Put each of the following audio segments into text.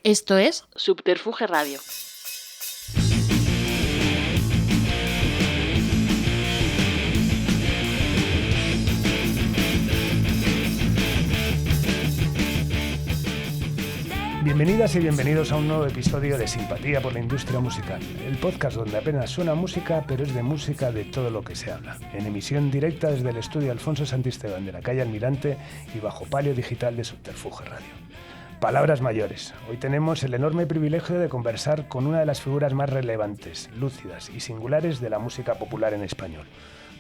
Esto es Subterfuge Radio. Bienvenidas y bienvenidos a un nuevo episodio de Simpatía por la Industria Musical, el podcast donde apenas suena música, pero es de música de todo lo que se habla. En emisión directa desde el estudio Alfonso Santisteban de la calle Almirante y bajo palio digital de Subterfuge Radio. Palabras mayores. Hoy tenemos el enorme privilegio de conversar con una de las figuras más relevantes, lúcidas y singulares de la música popular en español.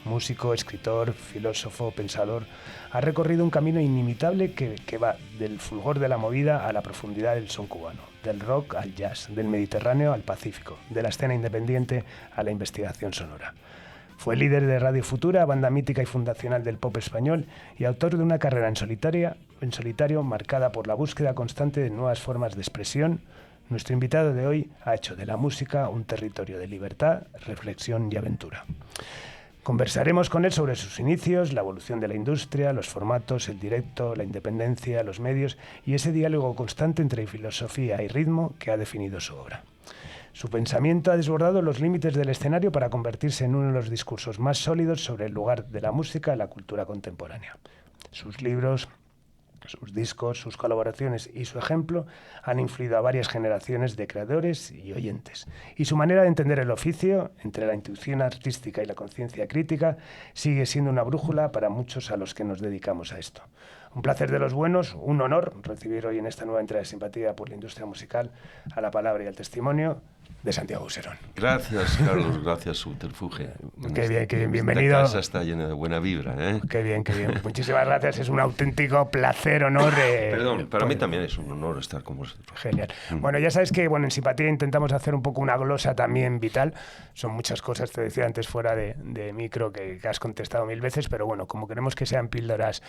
Músico, escritor, filósofo, pensador, ha recorrido un camino inimitable que va del fulgor de la movida a la profundidad del son cubano, del rock al jazz, del Mediterráneo al Pacífico, de la escena independiente a la investigación sonora. Fue líder de Radio Futura, banda mítica y fundacional del pop español, y autor de una carrera en solitario marcada por la búsqueda constante de nuevas formas de expresión. Nuestro invitado de hoy ha hecho de la música un territorio de libertad, reflexión y aventura. Conversaremos con él sobre sus inicios, la evolución de la industria, los formatos, el directo, la independencia, los medios y ese diálogo constante entre filosofía y ritmo que ha definido su obra. Su pensamiento ha desbordado los límites del escenario para convertirse en uno de los discursos más sólidos sobre el lugar de la música en la cultura contemporánea. Sus libros, sus discos, sus colaboraciones y su ejemplo han influido a varias generaciones de creadores y oyentes. Y su manera de entender el oficio, entre la intuición artística y la conciencia crítica, sigue siendo una brújula para muchos a los que nos dedicamos a esto. Un placer de los buenos, un honor recibir hoy en esta nueva entrega de Simpatía por la Industria Musical a la palabra y al testimonio de Santiago Auserón. Gracias, Carlos, gracias, Subterfuge. Qué bien, bienvenido. Esta casa está llena de buena vibra, ¿eh? Qué bien. Muchísimas gracias, es un auténtico placer, honor. Perdón, para mí también es un honor estar con vosotros. Genial. Bueno, ya sabes que en Simpatía intentamos hacer un poco una glosa también vital. Son muchas cosas, te decía antes fuera de micro que has contestado 1000 veces, pero bueno, como queremos que sean píldoras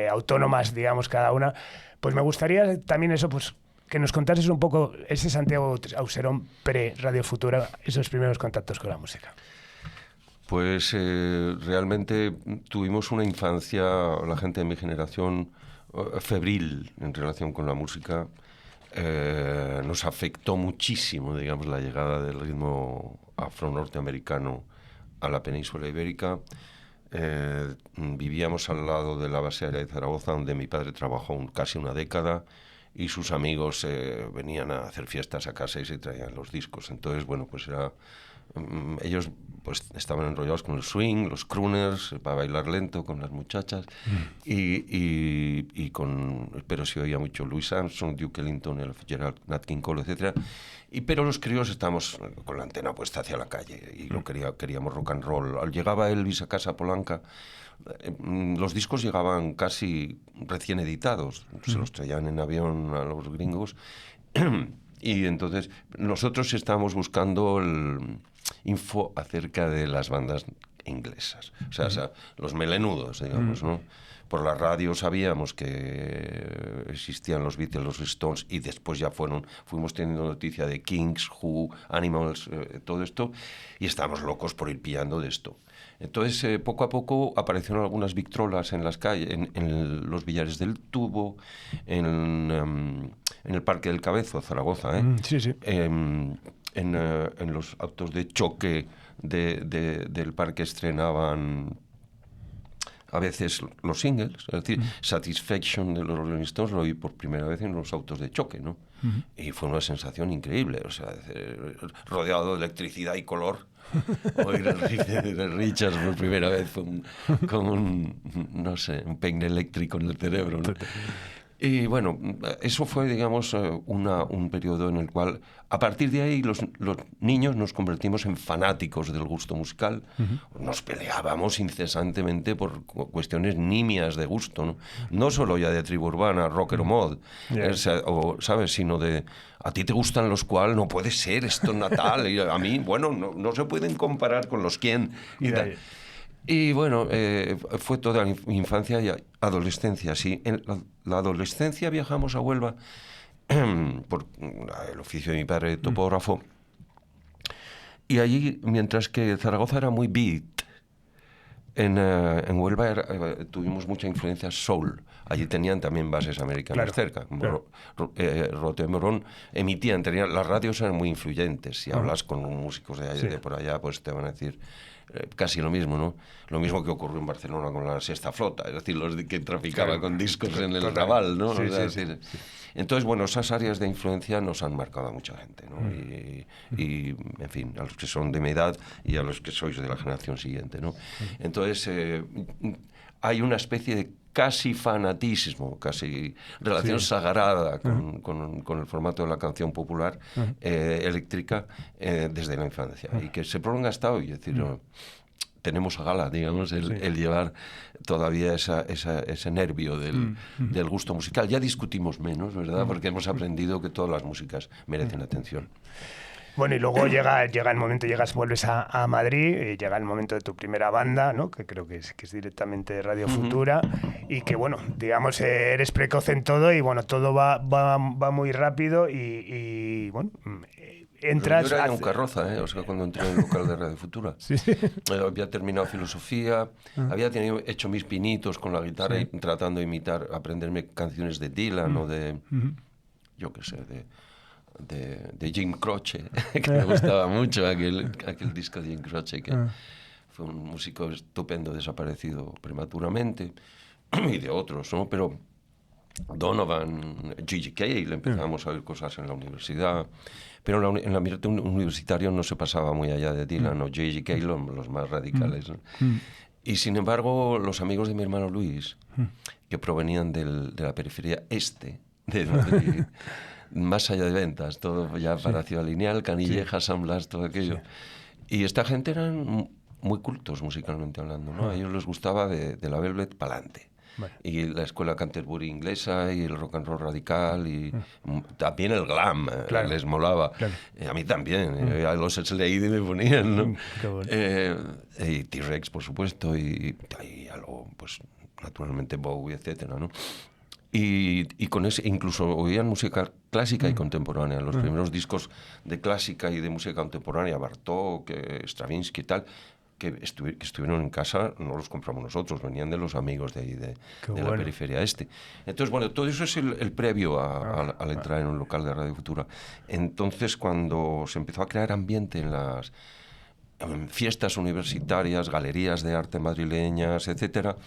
autónomas, digamos, cada una, pues me gustaría también eso, pues que nos contases un poco ese Santiago Auserón pre-Radio Futura, esos primeros contactos con la música. Pues realmente tuvimos una infancia, la gente de mi generación, febril en relación con la música. Nos afectó muchísimo, digamos, la llegada del ritmo afro-norteamericano a la península ibérica. Vivíamos al lado de la base aérea de Zaragoza, donde mi padre trabajó casi una década, y sus amigos venían a hacer fiestas a casa y se traían los discos. Entonces, bueno, pues ellos pues estaban enrollados con el swing, los crooners, para bailar lento con las muchachas, pero se oía mucho Louis Armstrong, Duke Ellington, Ella Fitzgerald, Nat King Cole, etc. Pero los críos estábamos con la antena puesta hacia la calle y queríamos rock and roll. Llegaba Elvis a Casa Polanca, los discos llegaban casi recién editados, se los traían en avión a los gringos, y entonces nosotros estábamos buscando info acerca de las bandas inglesas, o sea, los melenudos, digamos, ¿no? Por la radio sabíamos que existían los Beatles, los Stones, y después ya fuimos teniendo noticia de Kings, Who, Animals, todo esto, y estábamos locos por ir pillando de esto. Entonces, poco a poco aparecieron algunas victrolas en las calles, en los billares del Tubo, en el Parque del Cabezo, Zaragoza, Sí. En los autos de choque del parque estrenaban a veces los singles, es decir, Satisfaction de los Rolling Stones lo oí por primera vez en los autos de choque, ¿no? Y fue una sensación increíble, o sea, rodeado de electricidad y color. Oír el riff de Richards por primera vez fue como un peine eléctrico en el cerebro, ¿no? Y bueno, eso fue, digamos, un periodo en el cual, a partir de ahí, los niños nos convertimos en fanáticos del gusto musical. Nos peleábamos incesantemente por cuestiones nimias de gusto, ¿no? No solo ya de tribu urbana, rocker o mod, ¿sabes? Sino de, a ti te gustan los cual, no puede ser, esto es natal. Y a mí, bueno, no se pueden comparar con los quién. Y bueno, fue toda mi infancia y adolescencia, sí. En la adolescencia viajamos a Huelva por el oficio de mi padre, topógrafo. Y allí, mientras que Zaragoza era muy beat, En Huelva tuvimos mucha influencia soul. Allí tenían también bases americanas cerca. Como Rote Morón emitían, las radios eran muy influyentes. Si hablas con músicos de por allá, pues te van a decir casi lo mismo, ¿no? Lo mismo que ocurrió en Barcelona con la Sexta Flota, es decir, los que traficaban con discos en el Raval, ¿no? Entonces, bueno, esas áreas de influencia nos han marcado a mucha gente, ¿no? Y, en fin, a los que son de mi edad y a los que sois de la generación siguiente, ¿no? Entonces, hay una especie de casi fanatismo, casi relación sagrada con el formato de la canción popular eléctrica desde la infancia y que se prolonga hasta hoy. Es decir, tenemos a gala, digamos, el llevar todavía ese nervio del gusto musical. Ya discutimos menos, ¿verdad? Porque hemos aprendido que todas las músicas merecen atención. Bueno, y luego llega el momento, vuelves a Madrid, y llega el momento de tu primera banda, ¿no? Que creo que es directamente Radio Futura, y que, bueno, digamos, eres precoz en todo, y bueno, todo va muy rápido, y bueno, entras... Yo era un carroza, o sea, cuando entré en el local de Radio Futura. Había terminado filosofía, había hecho mis pinitos con la guitarra y tratando de imitar, aprenderme canciones de Dylan o de, yo qué sé, de Jim Croce, que me gustaba mucho aquel disco de Jim Croce, que fue un músico estupendo desaparecido prematuramente, y de otros, ¿no? Pero Donovan, Gigi Cale, empezamos a oír cosas en la universidad, pero en el ambiente universitario no se pasaba muy allá de Dylan o Gigi Cale, los más radicales, ¿no? Y sin embargo, los amigos de mi hermano Luis, que provenían de la periferia este de Madrid, más allá de Ventas, todo ya para Ciudad Lineal, Canilleja, San Blas, todo aquello. Y esta gente eran muy cultos musicalmente hablando, ¿no? A ellos les gustaba de la Velvet pa'lante. Vale. Y la escuela Canterbury inglesa y el rock and roll radical y también el glam les molaba. A mí también. A los Slade me ponían, ¿no? Bueno. Y T-Rex, por supuesto, y algo, pues, naturalmente Bowie, etcétera, ¿no? Y con ese, incluso oían música clásica y contemporánea. Los primeros discos de clásica y de música contemporánea, Bartók, Stravinsky y tal, que estuvieron en casa, no los compramos nosotros, venían de los amigos de ahí, de la periferia este. Entonces, bueno, todo eso es el previo al entrar en un local de Radio Futura. Entonces, cuando se empezó a crear ambiente en las fiestas universitarias, galerías de arte madrileñas, etcétera,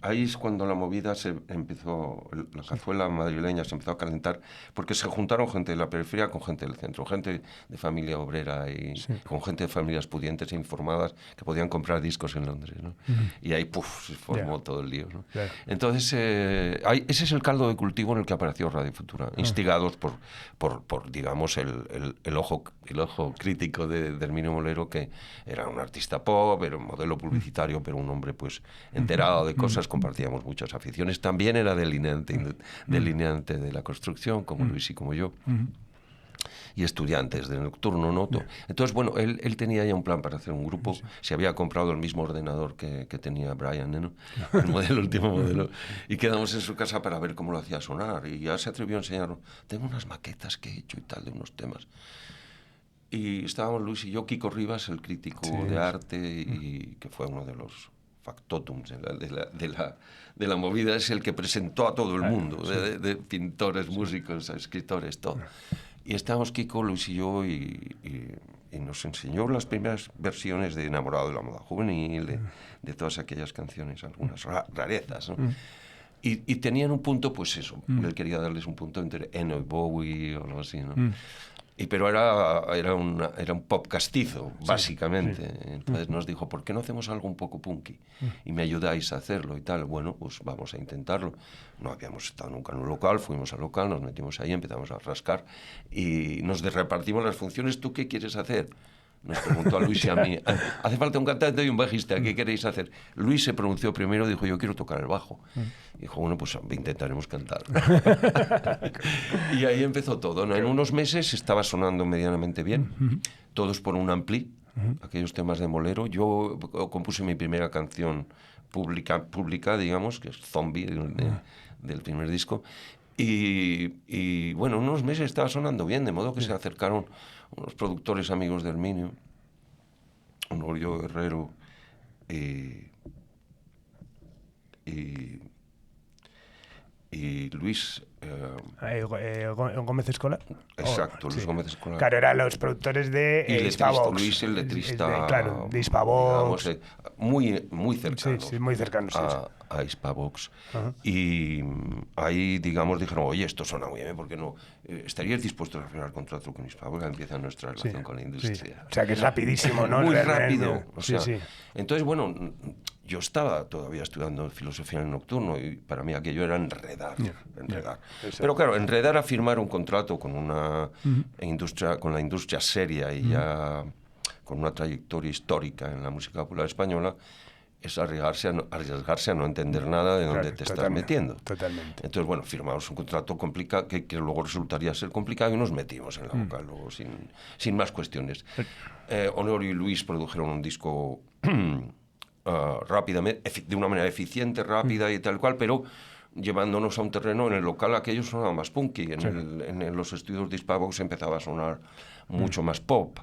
ahí es cuando la movida la cazuela madrileña se empezó a calentar, porque se juntaron gente de la periferia con gente del centro, gente de familia obrera y con gente de familias pudientes e informadas que podían comprar discos en Londres, ¿no? Y ahí, se formó todo el lío, ¿no? Entonces, ese es el caldo de cultivo en el que apareció Radio Futura, instigados por digamos, el ojo crítico de Herminio Molero, que era un artista pop, era un modelo publicitario, pero un hombre, pues, enterado de cosas. Compartíamos muchas aficiones. También era delineante de la construcción, como Luis y como yo. Y estudiantes de nocturno, ¿no? Entonces, bueno, él tenía ya un plan para hacer un grupo. Se había comprado el mismo ordenador que tenía Brian, ¿no? El último modelo. Y quedamos en su casa para ver cómo lo hacía sonar. Y ya se atrevió a enseñarnos. Tengo unas maquetas que he hecho y tal, de unos temas. Y estábamos Luis y yo, Kiko Rivas, el crítico de arte, y que fue uno de los factotums de la movida, es el que presentó a todo el mundo, de pintores, músicos, escritores, todo. Y estábamos Kiko, Luis y yo, y nos enseñó las primeras versiones de Enamorado de la moda juvenil, de todas aquellas canciones, algunas rarezas, ¿no? Y tenían un punto, pues eso, él quería darles un punto entre Eno y Bowie o algo así, ¿no? Pero era un pop castizo, básicamente. Entonces nos dijo, ¿por qué no hacemos algo un poco punky? Y me ayudáis a hacerlo y tal. Bueno, pues vamos a intentarlo. No habíamos estado nunca en un local, fuimos al local, nos metimos ahí, empezamos a rascar y nos repartimos las funciones. ¿Tú qué quieres hacer? Nos preguntó a Luis y a mí. Hace falta un cantante y un bajista, ¿qué queréis hacer? Luis se pronunció primero, dijo, yo quiero tocar el bajo. Dijo, bueno, pues intentaremos cantar. Y ahí empezó todo, ¿no? En unos meses estaba sonando medianamente bien, todos por un ampli, aquellos temas de Molero. Yo compuse mi primera canción pública, digamos, que es Zombie, del primer disco. Y bueno, en unos meses estaba sonando bien, de modo que se acercaron unos productores amigos de Herminio, Honorio Guerrero y Luis... Gómez Escolar. Exacto, Luis Gómez Escolar. Claro, eran los productores de Hispavox. Luis, el letrista, claro, de Hispavox. Muy cercano. Sí, muy cercano, sí. A Hispavox. Y ahí, digamos, dijeron, oye, esto suena muy bien, ¿por qué no? ¿Estarías dispuesto a firmar contrato con Hispavox? Empieza nuestra relación con la industria. Sí. O sea, que es rapidísimo, ¿no? Muy rápido. O sea, sí. Entonces, bueno, yo estaba todavía estudiando filosofía en el nocturno y para mí aquello era enredar. Pero claro, enredar a firmar un contrato con una industria, con la industria seria y ya con una trayectoria histórica en la música popular española, es arriesgarse a no entender nada de dónde te estás metiendo. Totalmente. Entonces, bueno, firmamos un contrato complicado que luego resultaría ser complicado y nos metimos en la boca luego sin más cuestiones. Honorio y Luis produjeron un disco rápidamente, de una manera eficiente, rápida y tal cual, pero llevándonos a un terreno en el local aquello sonaba más punky, en los estudios de Hispavox empezaba a sonar mucho más pop.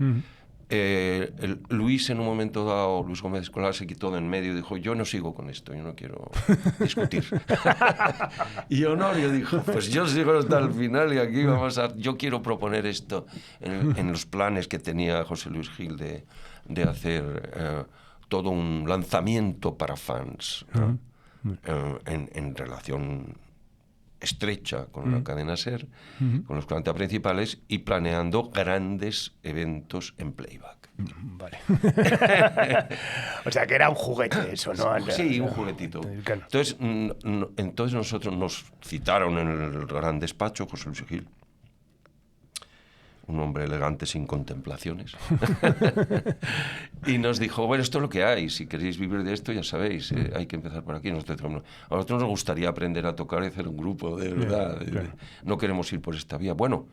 Luis en un momento dado, Luis Gómez Escolar se quitó de en medio y dijo, yo no sigo con esto, yo no quiero discutir. Y Honorio dijo, pues yo sigo hasta el final y aquí yo quiero proponer esto en los planes que tenía José Luis Gil de hacer todo un lanzamiento para fans, ¿no? En relación estrecha con la cadena SER, con los 40 principales y planeando grandes eventos en playback. Vale. O sea, que era un juguete eso, ¿no? Sí, un juguetito. Entonces nosotros nos citaron en el gran despacho, José Luis Gil, un hombre elegante sin contemplaciones, y nos dijo, bueno, esto es lo que hay, si queréis vivir de esto, ya sabéis, hay que empezar por aquí. A nosotros nos gustaría aprender a tocar y hacer un grupo, de verdad, no queremos ir por esta vía. Bueno,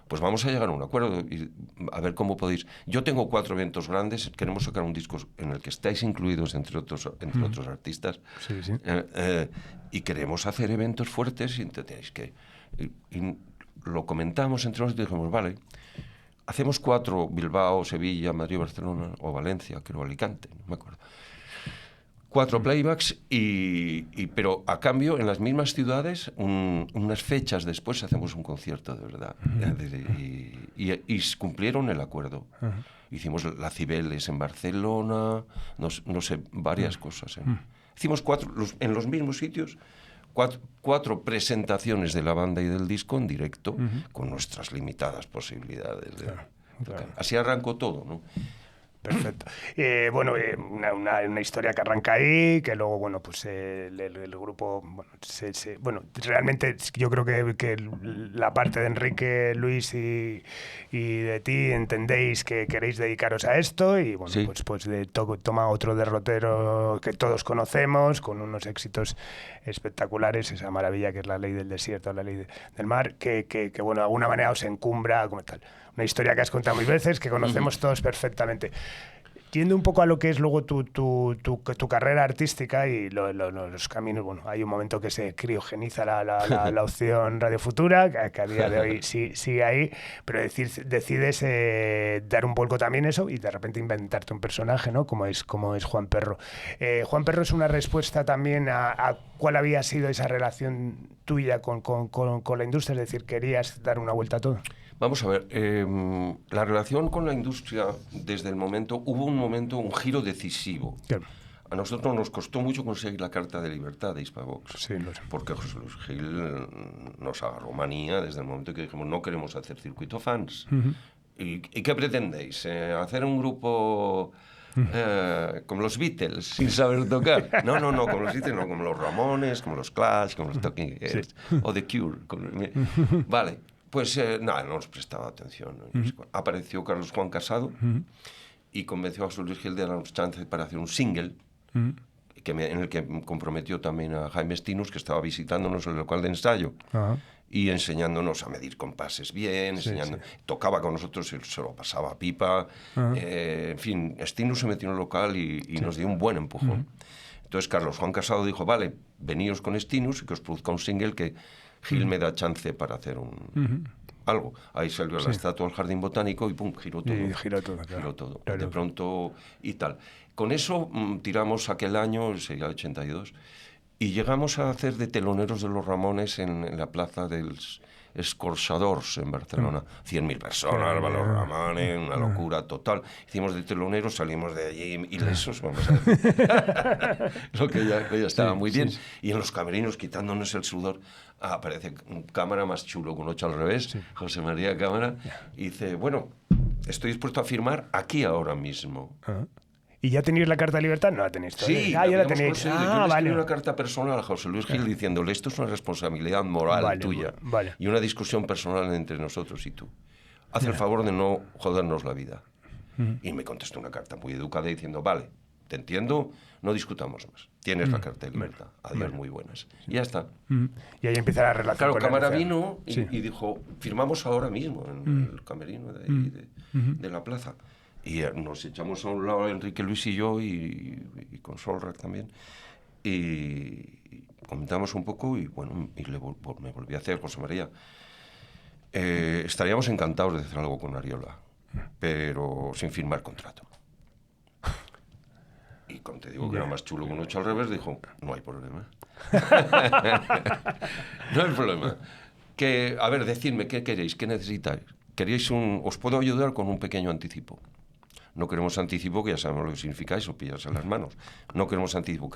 pues vamos a llegar a un acuerdo y a ver cómo podéis. Yo tengo 4 eventos grandes, queremos sacar un disco en el que estáis incluidos entre otros artistas, y queremos hacer eventos fuertes y tenéis que... Y lo comentamos entre nosotros y dijimos, vale, hacemos 4, Bilbao, Sevilla, Madrid, Barcelona, o Valencia, creo, Alicante, no me acuerdo. 4 playbacks, pero a cambio, en las mismas ciudades, unas fechas después hacemos un concierto de verdad. Y cumplieron el acuerdo. Hicimos la Cibeles en Barcelona, no sé, varias cosas. Hicimos 4, en los mismos sitios, 4 presentaciones de la banda y del disco en directo, con nuestras limitadas posibilidades. Claro. Así arrancó todo, ¿no? Perfecto. Bueno, una historia que arranca ahí, que luego, bueno, pues el grupo, bueno, realmente yo creo que la parte de Enrique, Luis y de ti entendéis que queréis dedicaros a esto y, bueno, sí. pues toma otro derrotero que todos conocemos, con unos éxitos espectaculares, esa maravilla que es La Ley del Desierto, La Ley del Mar, que bueno, de alguna manera os encumbra como tal. Una historia que has contado mil veces, que conocemos todos perfectamente. Yendo un poco a lo que es luego tu carrera artística y los caminos, bueno, hay un momento que se criogeniza la opción Radio Futura, que a día de hoy sigue ahí, pero decides dar un vuelco también eso y de repente inventarte un personaje, ¿no? Como es Juan Perro. Juan Perro es una respuesta también a cuál había sido esa relación tuya con la industria, es decir, querías dar una vuelta a todo. Vamos a ver, la relación con la industria desde el momento, hubo un giro decisivo. Claro. A nosotros nos costó mucho conseguir la Carta de Libertad de Hispavox, sí, porque José Luis Gil nos agarró manía desde el momento que dijimos no queremos hacer circuito fans. ¿Y qué pretendéis? ¿Hacer un grupo como los Beatles sin saber tocar? No, como los Beatles, no, como los Ramones, como los Clash, como los Talking Heads, o The Cure. Vale. Pues nada, no nos prestaba atención. Apareció Carlos Juan Casado y convenció a José Luis Gil de darnos chance para hacer un single en el que comprometió también a Jaime Stinus, que estaba visitándonos en el local de ensayo y enseñándonos a medir compases bien, tocaba con nosotros y se lo pasaba a pipa. En fin, Stinus se metió en el local y nos dio un buen empujón. Entonces Carlos Juan Casado dijo, vale, veníos con Stinus y que os produzca un single que Gil me da chance para hacer un algo. Ahí salió la estatua del Jardín Botánico y pum, giró todo. Y giró todo, claro. Giró todo. Claro. De pronto y tal. Con eso tiramos aquel año, sería el 82, y llegamos a hacer de teloneros de los Ramones en la plaza del Escorxadors en Barcelona. 100.000 personas, los Ramones, una locura total. Hicimos de teloneros, salimos de allí ilesos, vamos a ver. Lo que ya estaba muy bien. Y en los camerinos, quitándonos el sudor, aparece un cámara más chulo, con 8 al revés, José María Cámara, y dice, bueno, estoy dispuesto a firmar aquí ahora mismo. ¿Y ya tenéis la carta de libertad? No la tenéis todavía. Sí, ya la tenéis. Yo le escribí una carta personal a José Luis Gil diciéndole, esto es una responsabilidad moral tuya y una discusión personal entre nosotros y tú. Haz el favor de no jodernos la vida. Y me contestó una carta muy educada diciendo, vale, te entiendo, no discutamos más. Tienes la carta de libertad. Adiós, muy buenas. Y ya está. Y ahí empieza la relación. Claro, con Cámara la vino y dijo, firmamos ahora mismo en el camerino de ahí, de la plaza. Y nos echamos a un lado Enrique, Luis y yo, y con Solrak también, y comentamos un poco, y bueno, y me volví a hacer, José María. Estaríamos encantados de hacer algo con Ariola, pero sin firmar contrato. Y cuando te digo que era más chulo que un 8 al revés, dijo, no hay problema. No hay problema. Que, a ver, decidme, ¿qué queréis? ¿Qué necesitáis? ¿Os puedo ayudar con un pequeño anticipo? No queremos anticipo, que ya sabemos lo que significa eso, pillarse las manos. No queremos anticipo,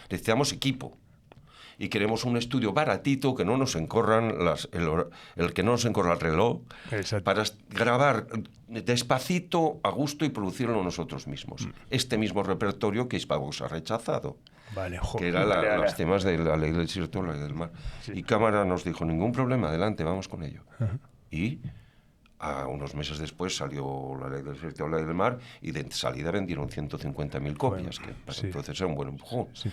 necesitamos equipo. Y queremos un estudio baratito, que no nos encorran el que no nos encorra el reloj. Exacto. Para grabar despacito, a gusto y producirlo nosotros mismos. Este mismo repertorio que Hispavox ha rechazado. Vale, que era los temas de la ley del desierto, la ley del mar. Sí. Y Cámara nos dijo, ningún problema, adelante, vamos con ello. Y unos meses después salió la ley del desierto, la ley del mar, y de salida vendieron 150.000 copias, que para entonces era un buen empujón. Sí.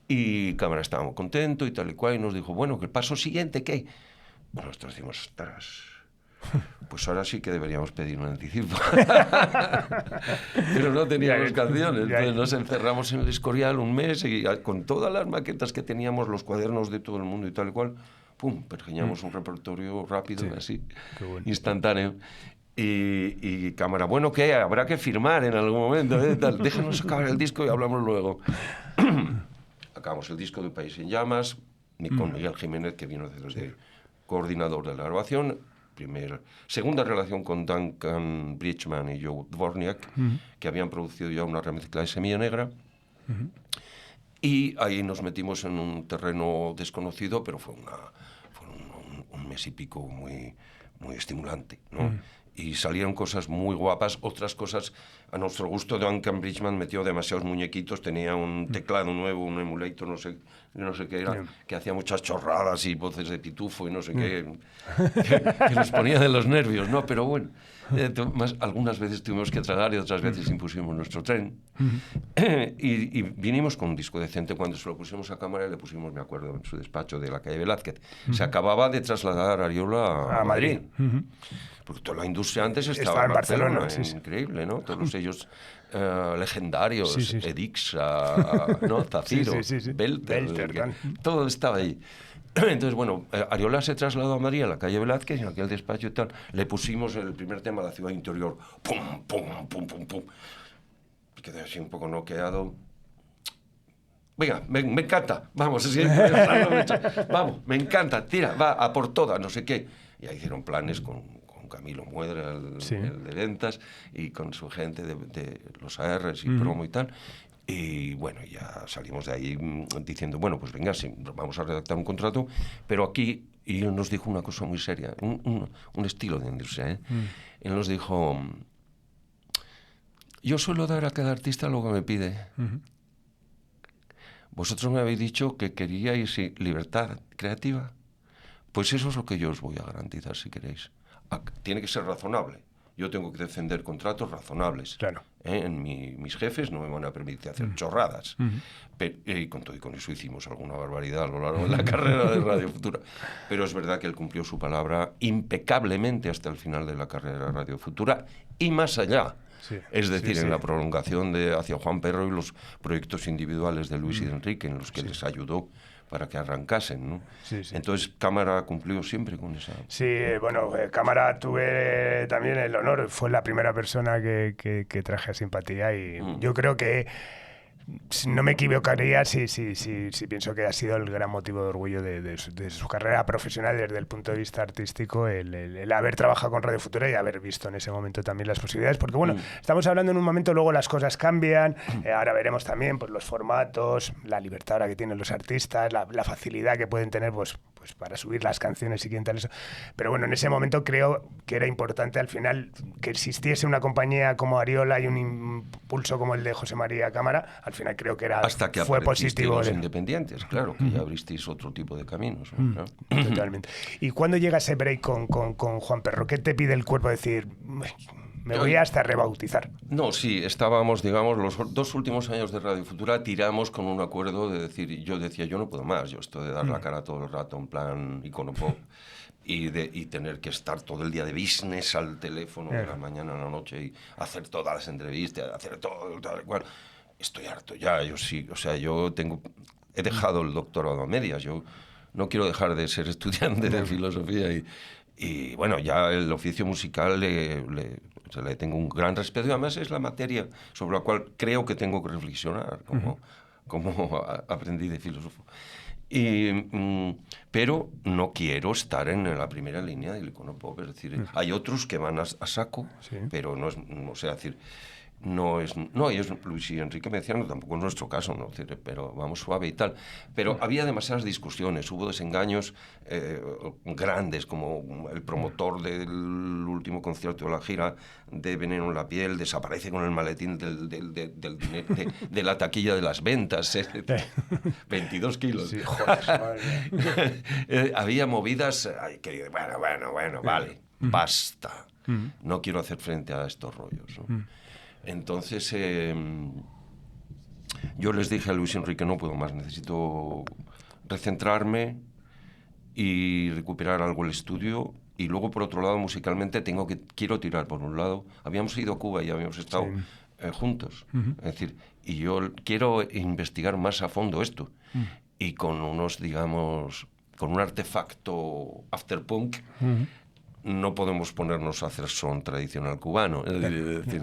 Y Cámara estaba muy contento y tal y cual, y nos dijo, bueno, ¿que el paso siguiente qué? Bueno, nosotros decimos, ostras, pues ahora sí que deberíamos pedir un anticipo. Pero no teníamos canciones, entonces nos encerramos en el Escorial un mes, y con todas las maquetas que teníamos, los cuadernos de todo el mundo y tal y cual, pum, pergeñamos un repertorio rápido, así, instantáneo. Y Cámara, bueno, ¿qué? Habrá que firmar en algún momento, tal. Déjanos acabar el disco y hablamos luego. Acabamos el disco de País en Llamas, con Miguel Jiménez, que vino desde coordinador de la grabación, segunda relación con Duncan Bridgman y Joe Dvorniak, que habían producido ya una remezcla de Semilla Negra, y ahí nos metimos en un terreno desconocido, pero fue un mes y pico muy, muy estimulante, ¿no? Y salieron cosas muy guapas, otras cosas, a nuestro gusto. Duncan Bridgman metió demasiados muñequitos, tenía un teclado nuevo, un emulator, no sé qué era, que hacía muchas chorradas y voces de pitufo y no sé qué, que nos ponía de los nervios, ¿no? Pero bueno, algunas veces tuvimos que tragar y otras veces impusimos nuestro tren. Y vinimos con un disco decente. Cuando se lo pusimos a Cámara, le pusimos, me acuerdo, en su despacho de la calle Velázquez. Se acababa de trasladar Ariola a Madrid. Porque toda la industria antes estaba en Barcelona. Increíble, ¿no? Todos los sellos legendarios, Edixa, ¿no? Zafiro, Belter, todo estaba ahí. Entonces, bueno, Ariola se trasladó a Madrid, a la calle Velázquez, y en aquel despacho y tal, le pusimos el primer tema, La ciudad interior, pum, pum, pum, pum, pum. Quedé así un poco noqueado. Venga, me encanta, vamos, vamos, me encanta, tira, va, a por todas, no sé qué. Y ahí hicieron planes con Camilo Muedra, el de ventas, y con su gente de los ARs y promo y tal. Y bueno, ya salimos de ahí diciendo, bueno, pues venga, sí, vamos a redactar un contrato, pero aquí, y él nos dijo una cosa muy seria, un estilo de industria, ¿eh? Él nos dijo, yo suelo dar a cada artista lo que me pide. Vosotros me habéis dicho que queríais libertad creativa, pues eso es lo que yo os voy a garantizar, si queréis. Tiene que ser razonable. Yo tengo que defender contratos razonables. Claro. Mis jefes no me van a permitir hacer chorradas. Y con eso hicimos alguna barbaridad a lo largo de la carrera de Radio Futura. Pero es verdad que él cumplió su palabra impecablemente hasta el final de la carrera de Radio Futura y más allá. Es decir, en la prolongación hacia Juan Perro y los proyectos individuales de Luis y de Enrique, en los que les ayudó para que arrancasen, ¿no? Sí, sí. Entonces, Cámara cumplió siempre con esa... Sí, bueno, Cámara tuve también el honor, fue la primera persona que traje a Simpatía y yo creo que no me equivocaría si pienso que ha sido el gran motivo de orgullo de su carrera profesional desde el punto de vista artístico, el haber trabajado con Radio Futura y haber visto en ese momento también las posibilidades, porque bueno, estamos hablando en un momento, luego las cosas cambian, ahora veremos también pues, los formatos, la libertad ahora que tienen los artistas, la facilidad que pueden tener pues para subir las canciones y quién tal eso, pero bueno, en ese momento creo que era importante al final que existiese una compañía como Ariola y un impulso como el de José María Cámara. Al final creo que hasta que fue positivo los independientes, claro, que ya abristeis otro tipo de caminos, ¿no? Totalmente. ¿Y cuándo llega ese break con Juan Perro? ¿Qué te pide el cuerpo decir, me voy hasta rebautizar? No, sí, estábamos, digamos, los 2 últimos años de Radio Futura tiramos con un acuerdo de decir, yo decía, yo no puedo más, yo esto de dar la cara todo el rato en plan icono pop y tener que estar todo el día de business al teléfono de la mañana a la noche y hacer todas las entrevistas, hacer todo, tal cual. Estoy harto ya, yo sí, o sea, he dejado el doctorado a medias, yo no quiero dejar de ser estudiante de filosofía y bueno, ya el oficio musical le tengo un gran respeto y además es la materia sobre la cual creo que tengo que reflexionar como aprendí de filósofo. Pero no quiero estar en la primera línea del icono pop, es decir, hay otros que van a saco, pero no es, o sea, decir, ellos, Luis y Enrique me decían, no, tampoco es nuestro caso, ¿no? Pero vamos suave y tal. Pero había demasiadas discusiones, hubo desengaños grandes, como el promotor del último concierto de la gira de Veneno en la piel desaparece con el maletín de la taquilla de las ventas, 22 kilos. Sí, joder, había movidas que, bueno, vale, basta. No quiero hacer frente a estos rollos, ¿no? Entonces yo les dije a Luis y Enrique, no puedo más, necesito recentrarme y recuperar algo el estudio y luego por otro lado musicalmente quiero tirar por un lado, habíamos ido a Cuba y habíamos estado juntos, es decir, y yo quiero investigar más a fondo esto y con unos, digamos, con un artefacto afterpunk no podemos ponernos a hacer son tradicional cubano. Es decir,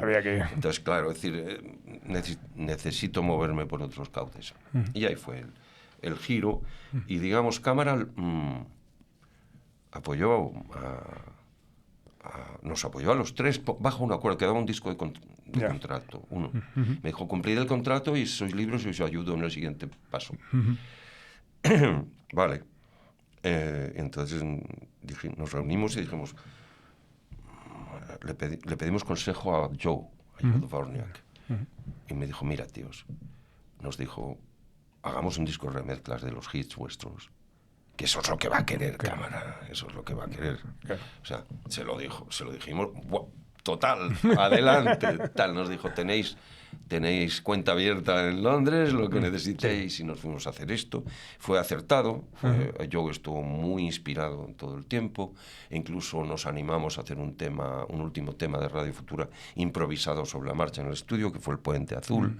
entonces, claro, es decir, necesito moverme por otros cauces. Y ahí fue el giro. Y, digamos, Cámara nos apoyó a los 3 bajo un acuerdo, que daba un disco de contrato. Uno. Me dijo, cumplid el contrato y sois libres y os ayudo en el siguiente paso. Vale. Entonces nos reunimos y dijimos, le pedimos consejo a Joe Dvorniak. Y me dijo, mira, tíos, nos dijo, hagamos un disco de remezclas de los hits vuestros, que eso es lo que va a querer Cámara, eso es lo que va a querer. O sea, se lo dijimos, total, adelante, tal, nos dijo, tenéis cuenta abierta en Londres, lo que necesitéis, y nos fuimos a hacer esto. Fue acertado, yo estuvo muy inspirado en todo el tiempo, e incluso nos animamos a hacer un último tema de Radio Futura improvisado sobre la marcha en el estudio, que fue El Puente Azul.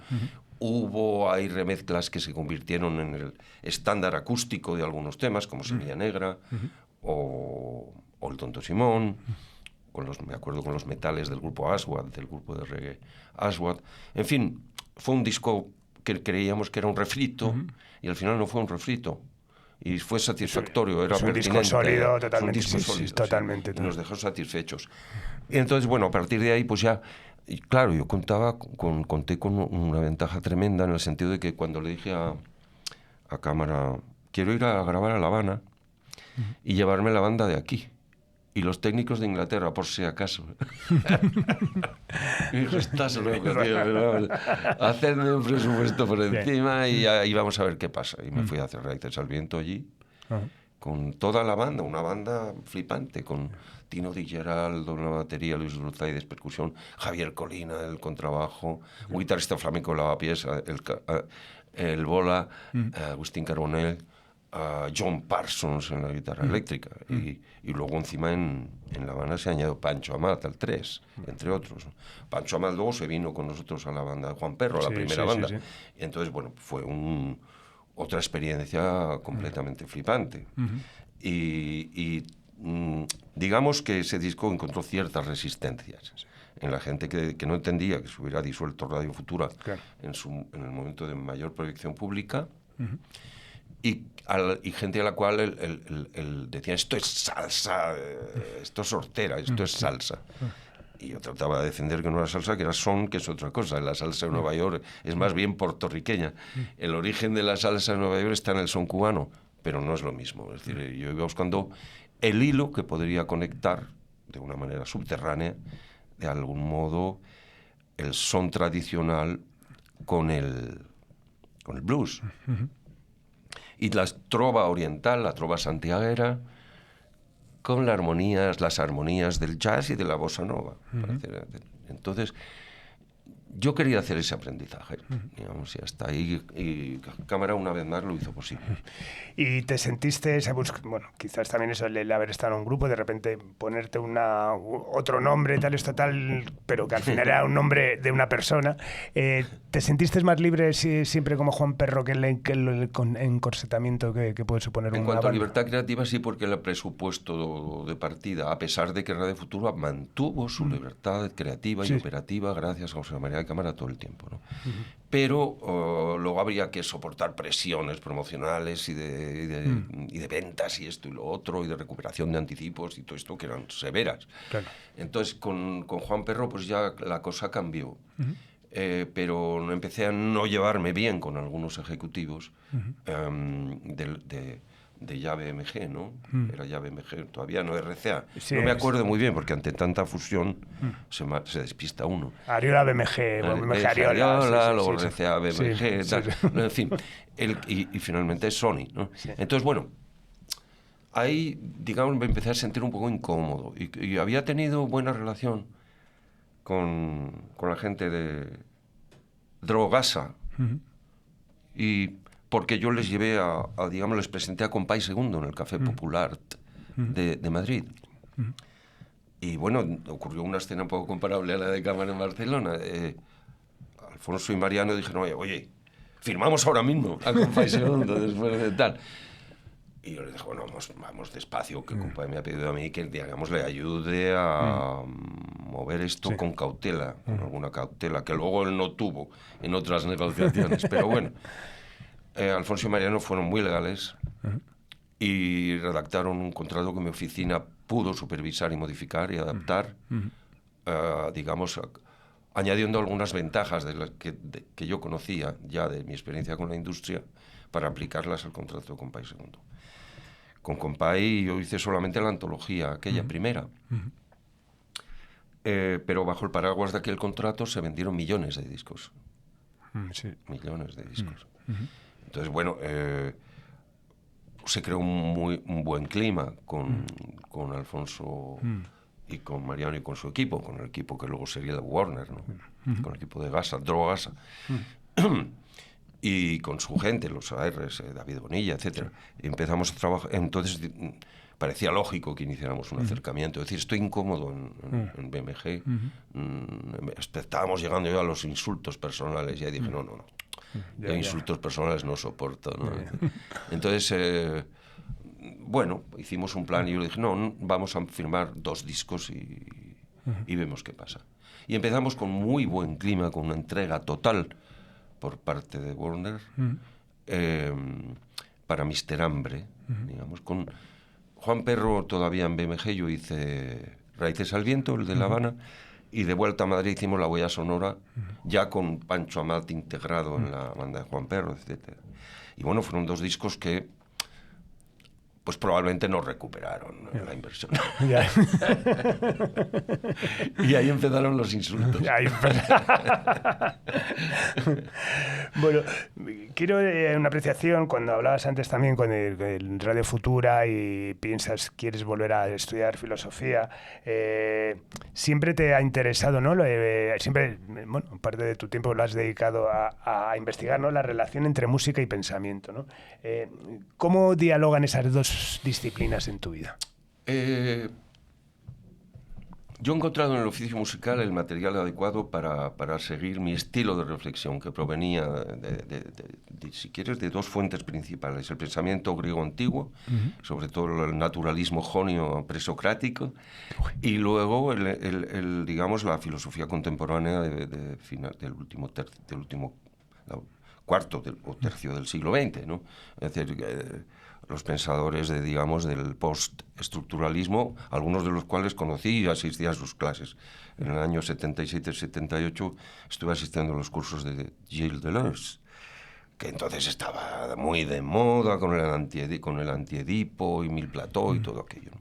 Hay remezclas que se convirtieron en el estándar acústico de algunos temas, como Semilla Negra o El Tonto Simón. Me acuerdo con los metales del grupo Aswad, del grupo de reggae Aswad. En fin, fue un disco que creíamos que era un refrito y al final no fue un refrito. Y fue satisfactorio, era pertinente. Un disco sólido, totalmente. Un disco sólido, totalmente. Y nos dejó satisfechos. Y entonces, bueno, a partir de ahí, pues ya... Y claro, yo conté con una ventaja tremenda en el sentido de que cuando le dije a Cámara, quiero ir a grabar a La Habana y llevarme la banda de aquí. Y los técnicos de Inglaterra, por si acaso. Me dijo, estás loco, tío, pero hacedme un presupuesto por encima y vamos a ver qué pasa. Y me fui a hacer Raíces al Viento allí, con toda la banda, una banda flipante, con Tino Di Geraldo en la batería, Luis Bruzaides percusión, Javier Colina el contrabajo, un guitarrista flamenco lavapiés, el Bola, Agustín Carbonell, John Parsons en la guitarra eléctrica y luego encima en La Habana se añadió Pancho Amat al 3, entre otros. Pancho Amat luego se vino con nosotros a la banda de Juan Perro, a la primera banda. Y entonces, bueno, fue un otra experiencia completamente flipante. Digamos que ese disco encontró ciertas resistencias en la gente que no entendía que se hubiera disuelto Radio Futura en el momento de mayor proyección pública, y gente a la cual decía, esto es salsa, esto es hortera, esto es salsa. Y yo trataba de defender que no era salsa, que era son, que es otra cosa. La salsa de Nueva York es más bien puertorriqueña. El origen de la salsa de Nueva York está en el son cubano, pero no es lo mismo. Es decir, yo iba buscando el hilo que podría conectar de una manera subterránea, de algún modo, el son tradicional con el blues. Y la trova oriental, la trova santiaguera, con las armonías del jazz y de la bossa nova. Entonces, yo quería hacer ese aprendizaje, digamos, y hasta ahí, y Cámara una vez más lo hizo posible. ¿Y te sentiste, bueno, quizás también eso, el haber estado en un grupo, de repente ponerte otro nombre, tal, esto, tal, pero que al final era un nombre de una persona, ¿te sentiste más libre siempre como Juan Perro que el encorsetamiento que puede suponer En una cuanto banda? a libertad creativa, sí, porque el presupuesto de partida, a pesar de que Radio Futura mantuvo su libertad creativa y operativa gracias a José María de Cámara todo el tiempo, ¿no? Pero luego habría que soportar presiones promocionales y de ventas y esto y lo otro, y de recuperación de anticipos y todo esto, que eran severas. Claro. Entonces, con Juan Perro, pues ya la cosa cambió. Pero empecé a no llevarme bien con algunos ejecutivos de ya BMG, ¿no? Era ya BMG, todavía no RCA. Sí, no me acuerdo muy bien, porque ante tanta fusión se despista uno. Ariola BMG, BMG Ariola, luego RCA BMG, tal. En fin, y finalmente Sony, ¿no? Sí. Entonces, bueno, ahí, digamos, me empecé a sentir un poco incómodo. Y había tenido buena relación con la gente de Drogasa. Y porque yo les llevé digamos, les presenté a Compay Segundo en el Café Popular de Madrid. Y bueno, ocurrió una escena un poco comparable a la de Cámara en Barcelona. Alfonso y Mariano dijeron, oye, firmamos ahora mismo a Compay Segundo después de tal. Y yo les dije, bueno, vamos despacio, que Compay me ha pedido a mí que, digamos, le ayude a mover esto con cautela, con alguna cautela, que luego él no tuvo en otras negociaciones. Pero bueno, Alfonso y Mariano fueron muy legales y redactaron un contrato que mi oficina pudo supervisar y modificar y adaptar, digamos, añadiendo algunas ventajas de las que yo conocía ya de mi experiencia con la industria para aplicarlas al contrato de Compay Segundo. Con Compay yo hice solamente la antología, aquella primera. Pero bajo el paraguas de aquel contrato se vendieron millones de discos. Millones de discos. Entonces, bueno, se creó un buen clima con Alfonso y con Mariano y con su equipo, con el equipo que luego sería de Warner, ¿no? Con el equipo de Drogasa. Y con su gente, los ARs, David Bonilla, etcétera. Y empezamos a trabajar. Entonces parecía lógico que iniciáramos un acercamiento. Es decir, estoy incómodo en BMG. Estábamos llegando ya a los insultos personales. Y ahí dije, no. Insultos personales no soporto, ¿no? Entonces, bueno, hicimos un plan y yo le dije, no, vamos a firmar 2 discos y vemos qué pasa. Y empezamos con muy buen clima, con una entrega total por parte de Warner para Mister Hambre, digamos. Con Juan Perro todavía en BMG yo hice Raíces al Viento, el de La Habana, y de vuelta a Madrid hicimos La Huella Sonora, ya con Pancho Amat integrado en la banda de Juan Perro, etc. Y bueno, fueron 2 discos que pues probablemente no recuperaron la inversión. Y ahí empezaron los insultos. Bueno, quiero una apreciación cuando hablabas antes también con el Radio Futura y piensas, quieres volver a estudiar filosofía. Siempre te ha interesado, ¿no? Siempre, bueno, parte de tu tiempo lo has dedicado a investigar, ¿no? La relación entre música y pensamiento, ¿no? ¿Cómo dialogan esas dos disciplinas en tu vida? Yo he encontrado en el oficio musical el material adecuado para seguir mi estilo de reflexión, que provenía, si quieres, de dos fuentes principales. El pensamiento griego antiguo, sobre todo el naturalismo jonio presocrático, y luego, digamos, la filosofía contemporánea del último cuarto o tercio del siglo XX, ¿no? Es decir, los pensadores del postestructuralismo, algunos de los cuales conocí y asistí a sus clases. En el año 77-78 estuve asistiendo a los cursos de Gilles Deleuze, que entonces estaba muy de moda con el antiedipo y Mil Plató y todo aquello, ¿no?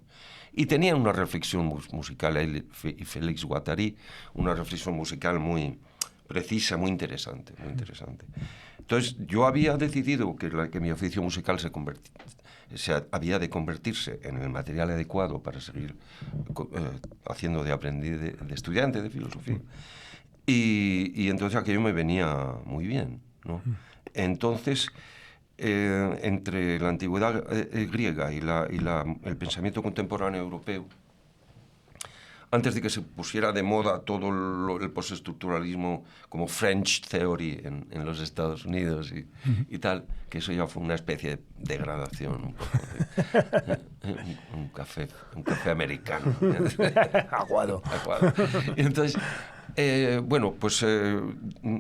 Y tenían una reflexión musical, él y Félix Guattari, una reflexión musical muy precisa, muy interesante, muy interesante. Entonces, yo había decidido que mi oficio musical había de convertirse en el material adecuado para seguir haciendo de aprendiz, de estudiante de filosofía. Y entonces aquello me venía muy bien, ¿no? Entonces, entre la antigüedad griega y el pensamiento contemporáneo europeo, antes de que se pusiera de moda todo el postestructuralismo como French Theory en los Estados Unidos y tal, que eso ya fue una especie de degradación, un poco un café americano. Aguado. Y entonces,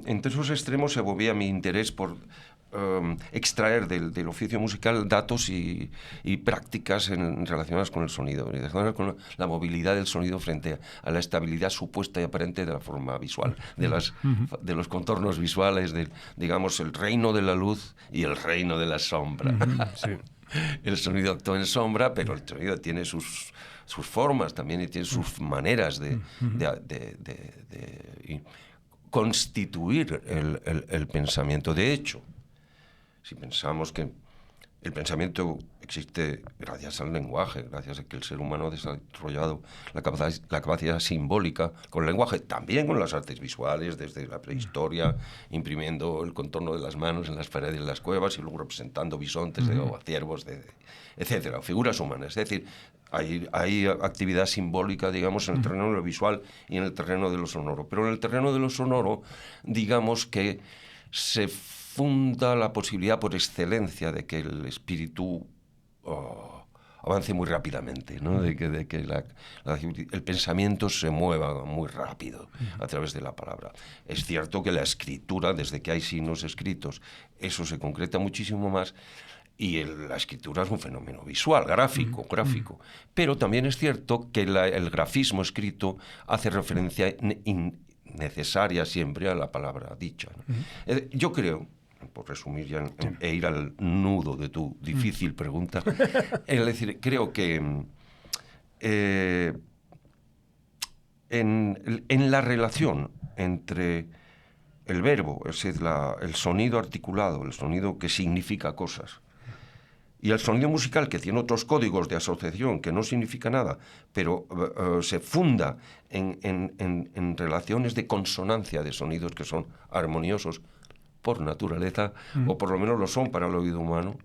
entre esos extremos se movía mi interés por extraer del oficio musical datos y prácticas relacionadas con el sonido, relacionadas con la movilidad del sonido frente a la estabilidad supuesta y aparente de la forma visual, de los contornos visuales, digamos, el reino de la luz y el reino de la sombra. Sí. El sonido actúa en sombra, pero el sonido tiene sus formas también y tiene sus maneras de constituir el pensamiento. De hecho, si pensamos que el pensamiento existe gracias al lenguaje, gracias a que el ser humano ha desarrollado la capacidad simbólica con el lenguaje, también con las artes visuales, desde la prehistoria, imprimiendo el contorno de las manos en las paredes de las cuevas y luego representando bisontes o ciervos, etcétera, figuras humanas. Es decir, hay actividad simbólica, digamos, en el terreno de lo visual y en el terreno de lo sonoro. Pero en el terreno de lo sonoro, digamos que se funda la posibilidad por excelencia de que el espíritu avance muy rápidamente, ¿no? De que el pensamiento se mueva muy rápido a través de la palabra. Es cierto que la escritura, desde que hay signos escritos, eso se concreta muchísimo más, y la escritura es un fenómeno visual, gráfico. Pero también es cierto que el grafismo escrito hace referencia necesaria siempre a la palabra dicha, ¿no? Yo creo, por resumir ya e ir al nudo de tu difícil pregunta, es decir, creo que en la relación entre el verbo, es decir, el sonido articulado, el sonido que significa cosas, y el sonido musical, que tiene otros códigos de asociación, que no significa nada, pero se funda en relaciones de consonancia de sonidos que son armoniosos por naturaleza, o por lo menos lo son para el oído humano.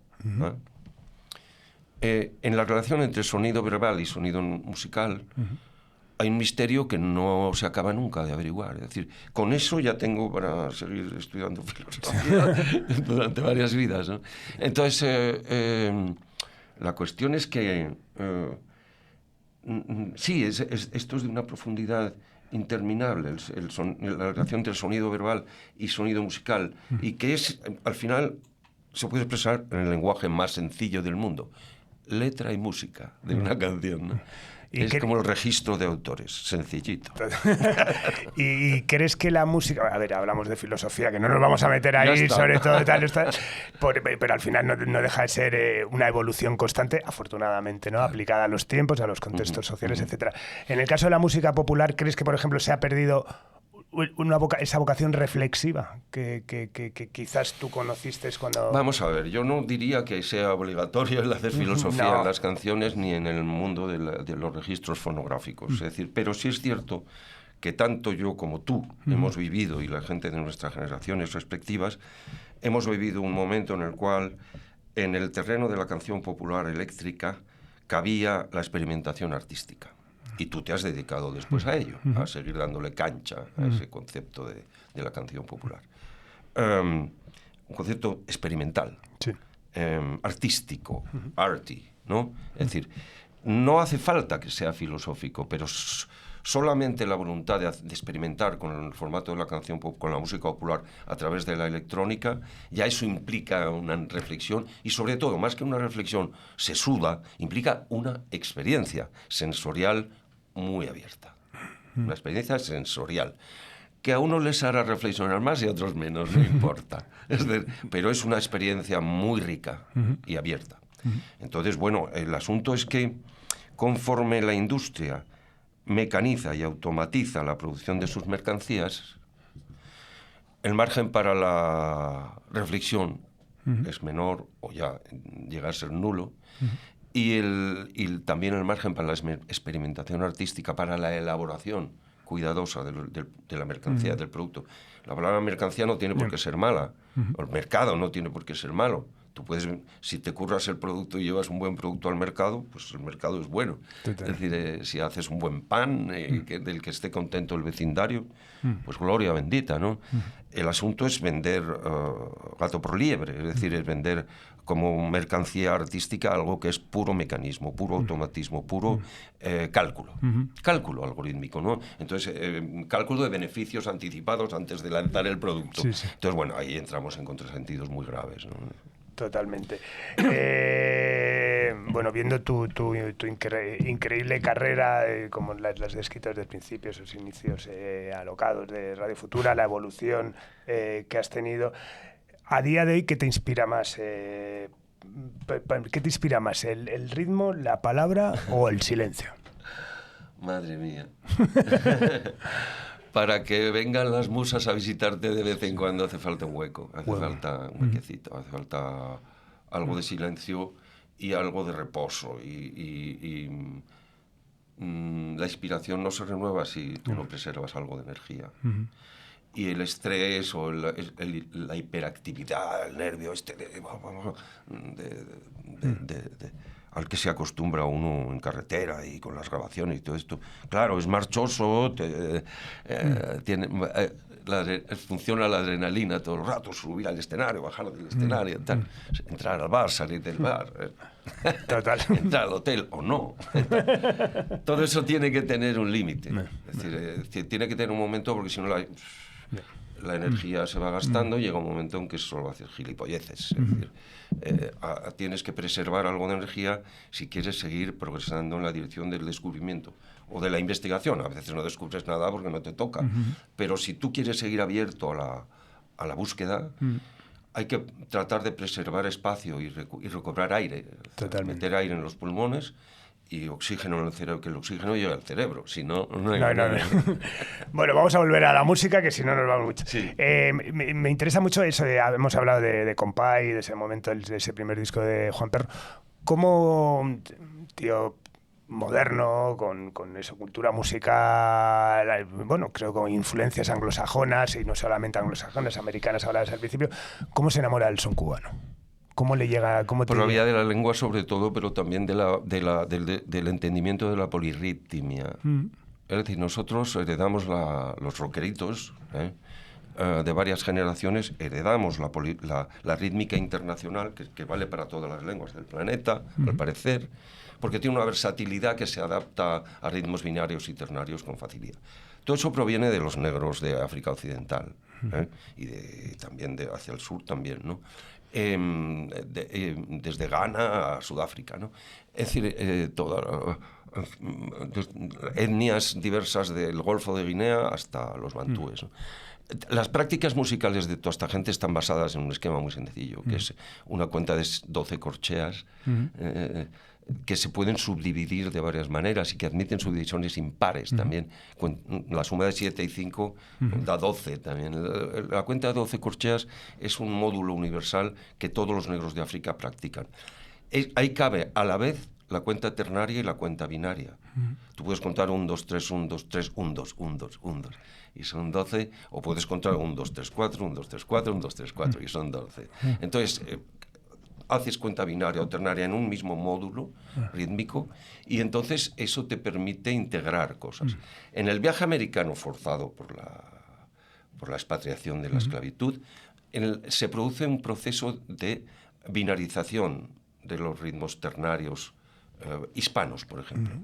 En la relación entre sonido verbal y sonido musical, hay un misterio que no se acaba nunca de averiguar. Es decir, con eso ya tengo para seguir estudiando filosofía durante varias vidas, ¿no? Entonces, la cuestión es que sí, esto es de una profundidad interminable, la relación entre el sonido verbal y sonido musical, y que al final se puede expresar en el lenguaje más sencillo del mundo: letra y música de una canción, ¿no? Es como el registro de autores, sencillito. ¿Y crees que la música... A ver, hablamos de filosofía, que no nos vamos a meter ahí, sobre todo tal, pero al final no deja de ser una evolución constante, afortunadamente, ¿no? Aplicada a los tiempos, a los contextos sociales, etcétera. En el caso de la música popular, ¿crees que, por ejemplo, se ha perdido esa vocación reflexiva que quizás tú conociste cuando... Vamos a ver, yo no diría que sea obligatorio el hacer filosofía en las canciones ni en el mundo de los registros fonográficos. Es decir, pero sí es cierto que tanto yo como tú hemos vivido, y la gente de nuestras generaciones respectivas, hemos vivido un momento en el cual en el terreno de la canción popular eléctrica cabía la experimentación artística. y tú te has dedicado después a ello, a seguir dándole cancha a ese concepto de la canción popular. Un concepto experimental, Sí. Artístico, arty, ¿no? Es decir, no hace falta que sea filosófico, pero solamente la voluntad de experimentar con el formato de la canción pop, con la música popular a través de la electrónica, ya eso implica una reflexión y sobre todo, más que una reflexión sesuda, implica una experiencia sensorial muy abierta. Una experiencia sensorial que a unos les hará reflexionar más y a otros menos, no importa. Pero es una experiencia muy rica y abierta. Entonces, bueno, el asunto es que conforme la industria mecaniza y automatiza la producción de sus mercancías, el margen para la reflexión es menor o ya llega a ser nulo, y también el margen para la experimentación artística, para la elaboración cuidadosa de la mercancía, del producto. La palabra mercancía no tiene por qué ser mala, el mercado no tiene por qué ser malo. Tú puedes, si te curras el producto y llevas un buen producto al mercado, pues el mercado es bueno. Total. Es decir, si haces un buen pan, del que esté contento el vecindario, pues gloria bendita, ¿no? El asunto es vender gato por liebre, es decir, es vender como mercancía artística algo que es puro mecanismo, puro automatismo, puro cálculo. Cálculo algorítmico, ¿no? Entonces, cálculo de beneficios anticipados antes de lanzar el producto. Sí, sí. Entonces, bueno, ahí entramos en contrasentidos muy graves, ¿no? Totalmente. Bueno, viendo tu increíble carrera, como las descritas desde el principio, esos inicios alocados de Radio Futura, la evolución que has tenido, a día de hoy, ¿qué te inspira más? ¿Qué te inspira más? ¿El ritmo, la palabra o el silencio? Madre mía. Para que vengan las musas a visitarte de vez en cuando hace falta un hueco, hace falta un huequecito, hace falta algo de silencio y algo de reposo. La inspiración no se renueva si tú no preservas algo de energía. Y el estrés o la hiperactividad, el nervio al que se acostumbra uno en carretera y con las grabaciones y todo esto. Claro, es marchoso, funciona la adrenalina todo el rato, subir al escenario, bajar del escenario, tal, entrar al bar, salir del bar, Total. entrar al hotel o no. Todo eso tiene que tener un límite. Es decir, tiene que tener un momento, porque si no la energía se va gastando y llega un momento en que solo haces gilipolleces. Es decir, tienes que preservar algo de energía si quieres seguir progresando en la dirección del descubrimiento o de la investigación. A veces no descubres nada porque no te toca, pero si tú quieres seguir abierto a la búsqueda, hay que tratar de preservar espacio y recobrar aire. Totalmente. Meter aire en los pulmones y oxígeno en el cerebro, que el oxígeno llega al cerebro, si no, no hay No. Bueno, vamos a volver a la música, que si no nos vamos mucho. Sí. Me interesa mucho eso, hemos hablado de Compay, de ese momento, de ese primer disco de Juan Perro. ¿Cómo, tío moderno, con esa cultura musical, bueno, creo con influencias anglosajonas, y no solamente anglosajonas, americanas, habladas al principio, cómo se enamora del son cubano? ¿Cómo le llega? Por la vía de la lengua sobre todo, pero también del entendimiento de la polirritmia. Es decir, nosotros heredamos los rockeritos, de varias generaciones, heredamos la rítmica internacional que vale para todas las lenguas del planeta, al parecer, porque tiene una versatilidad que se adapta a ritmos binarios y ternarios con facilidad. Todo eso proviene de los negros de África Occidental, y también hacia el sur también, ¿no? Desde Ghana a Sudáfrica, ¿no? Es decir, etnias diversas del Golfo de Guinea hasta los bantúes, ¿no? Las prácticas musicales de toda esta gente están basadas en un esquema muy sencillo, que es una cuenta de 12 corcheas, que se pueden subdividir de varias maneras y que admiten subdivisiones impares también. La suma de 7 y 5 da 12 también. La cuenta de 12 corcheas es un módulo universal que todos los negros de África practican. Ahí cabe a la vez la cuenta ternaria y la cuenta binaria. Tú puedes contar 1, 2, 3, 1, 2, 3, 1, 2, 1, 2, 1, 2. Y son 12, o puedes contar 1, 2, 3, 4, 1, 2, 3, 4, 1, 2, 3, 4, y son 12. Entonces, haces cuenta binaria o ternaria en un mismo módulo rítmico, y entonces eso te permite integrar cosas. En el viaje americano forzado por la expatriación de la esclavitud, se produce un proceso de binarización de los ritmos ternarios hispanos, por ejemplo,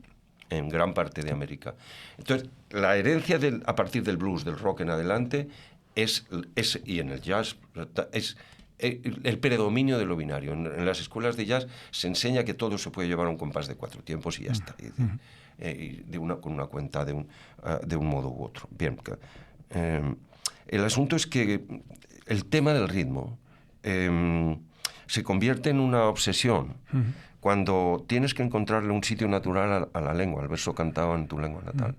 en gran parte de América. Entonces, la herencia a partir del blues, del rock en adelante, y en el jazz, es el predominio de lo binario. En las escuelas de jazz se enseña que todo se puede llevar a un compás de 4 tiempos y ya está, con una cuenta de un modo u otro. Bien, el asunto es que el tema del ritmo se convierte en una obsesión cuando tienes que encontrarle un sitio natural a la lengua, al verso cantado en tu lengua natal.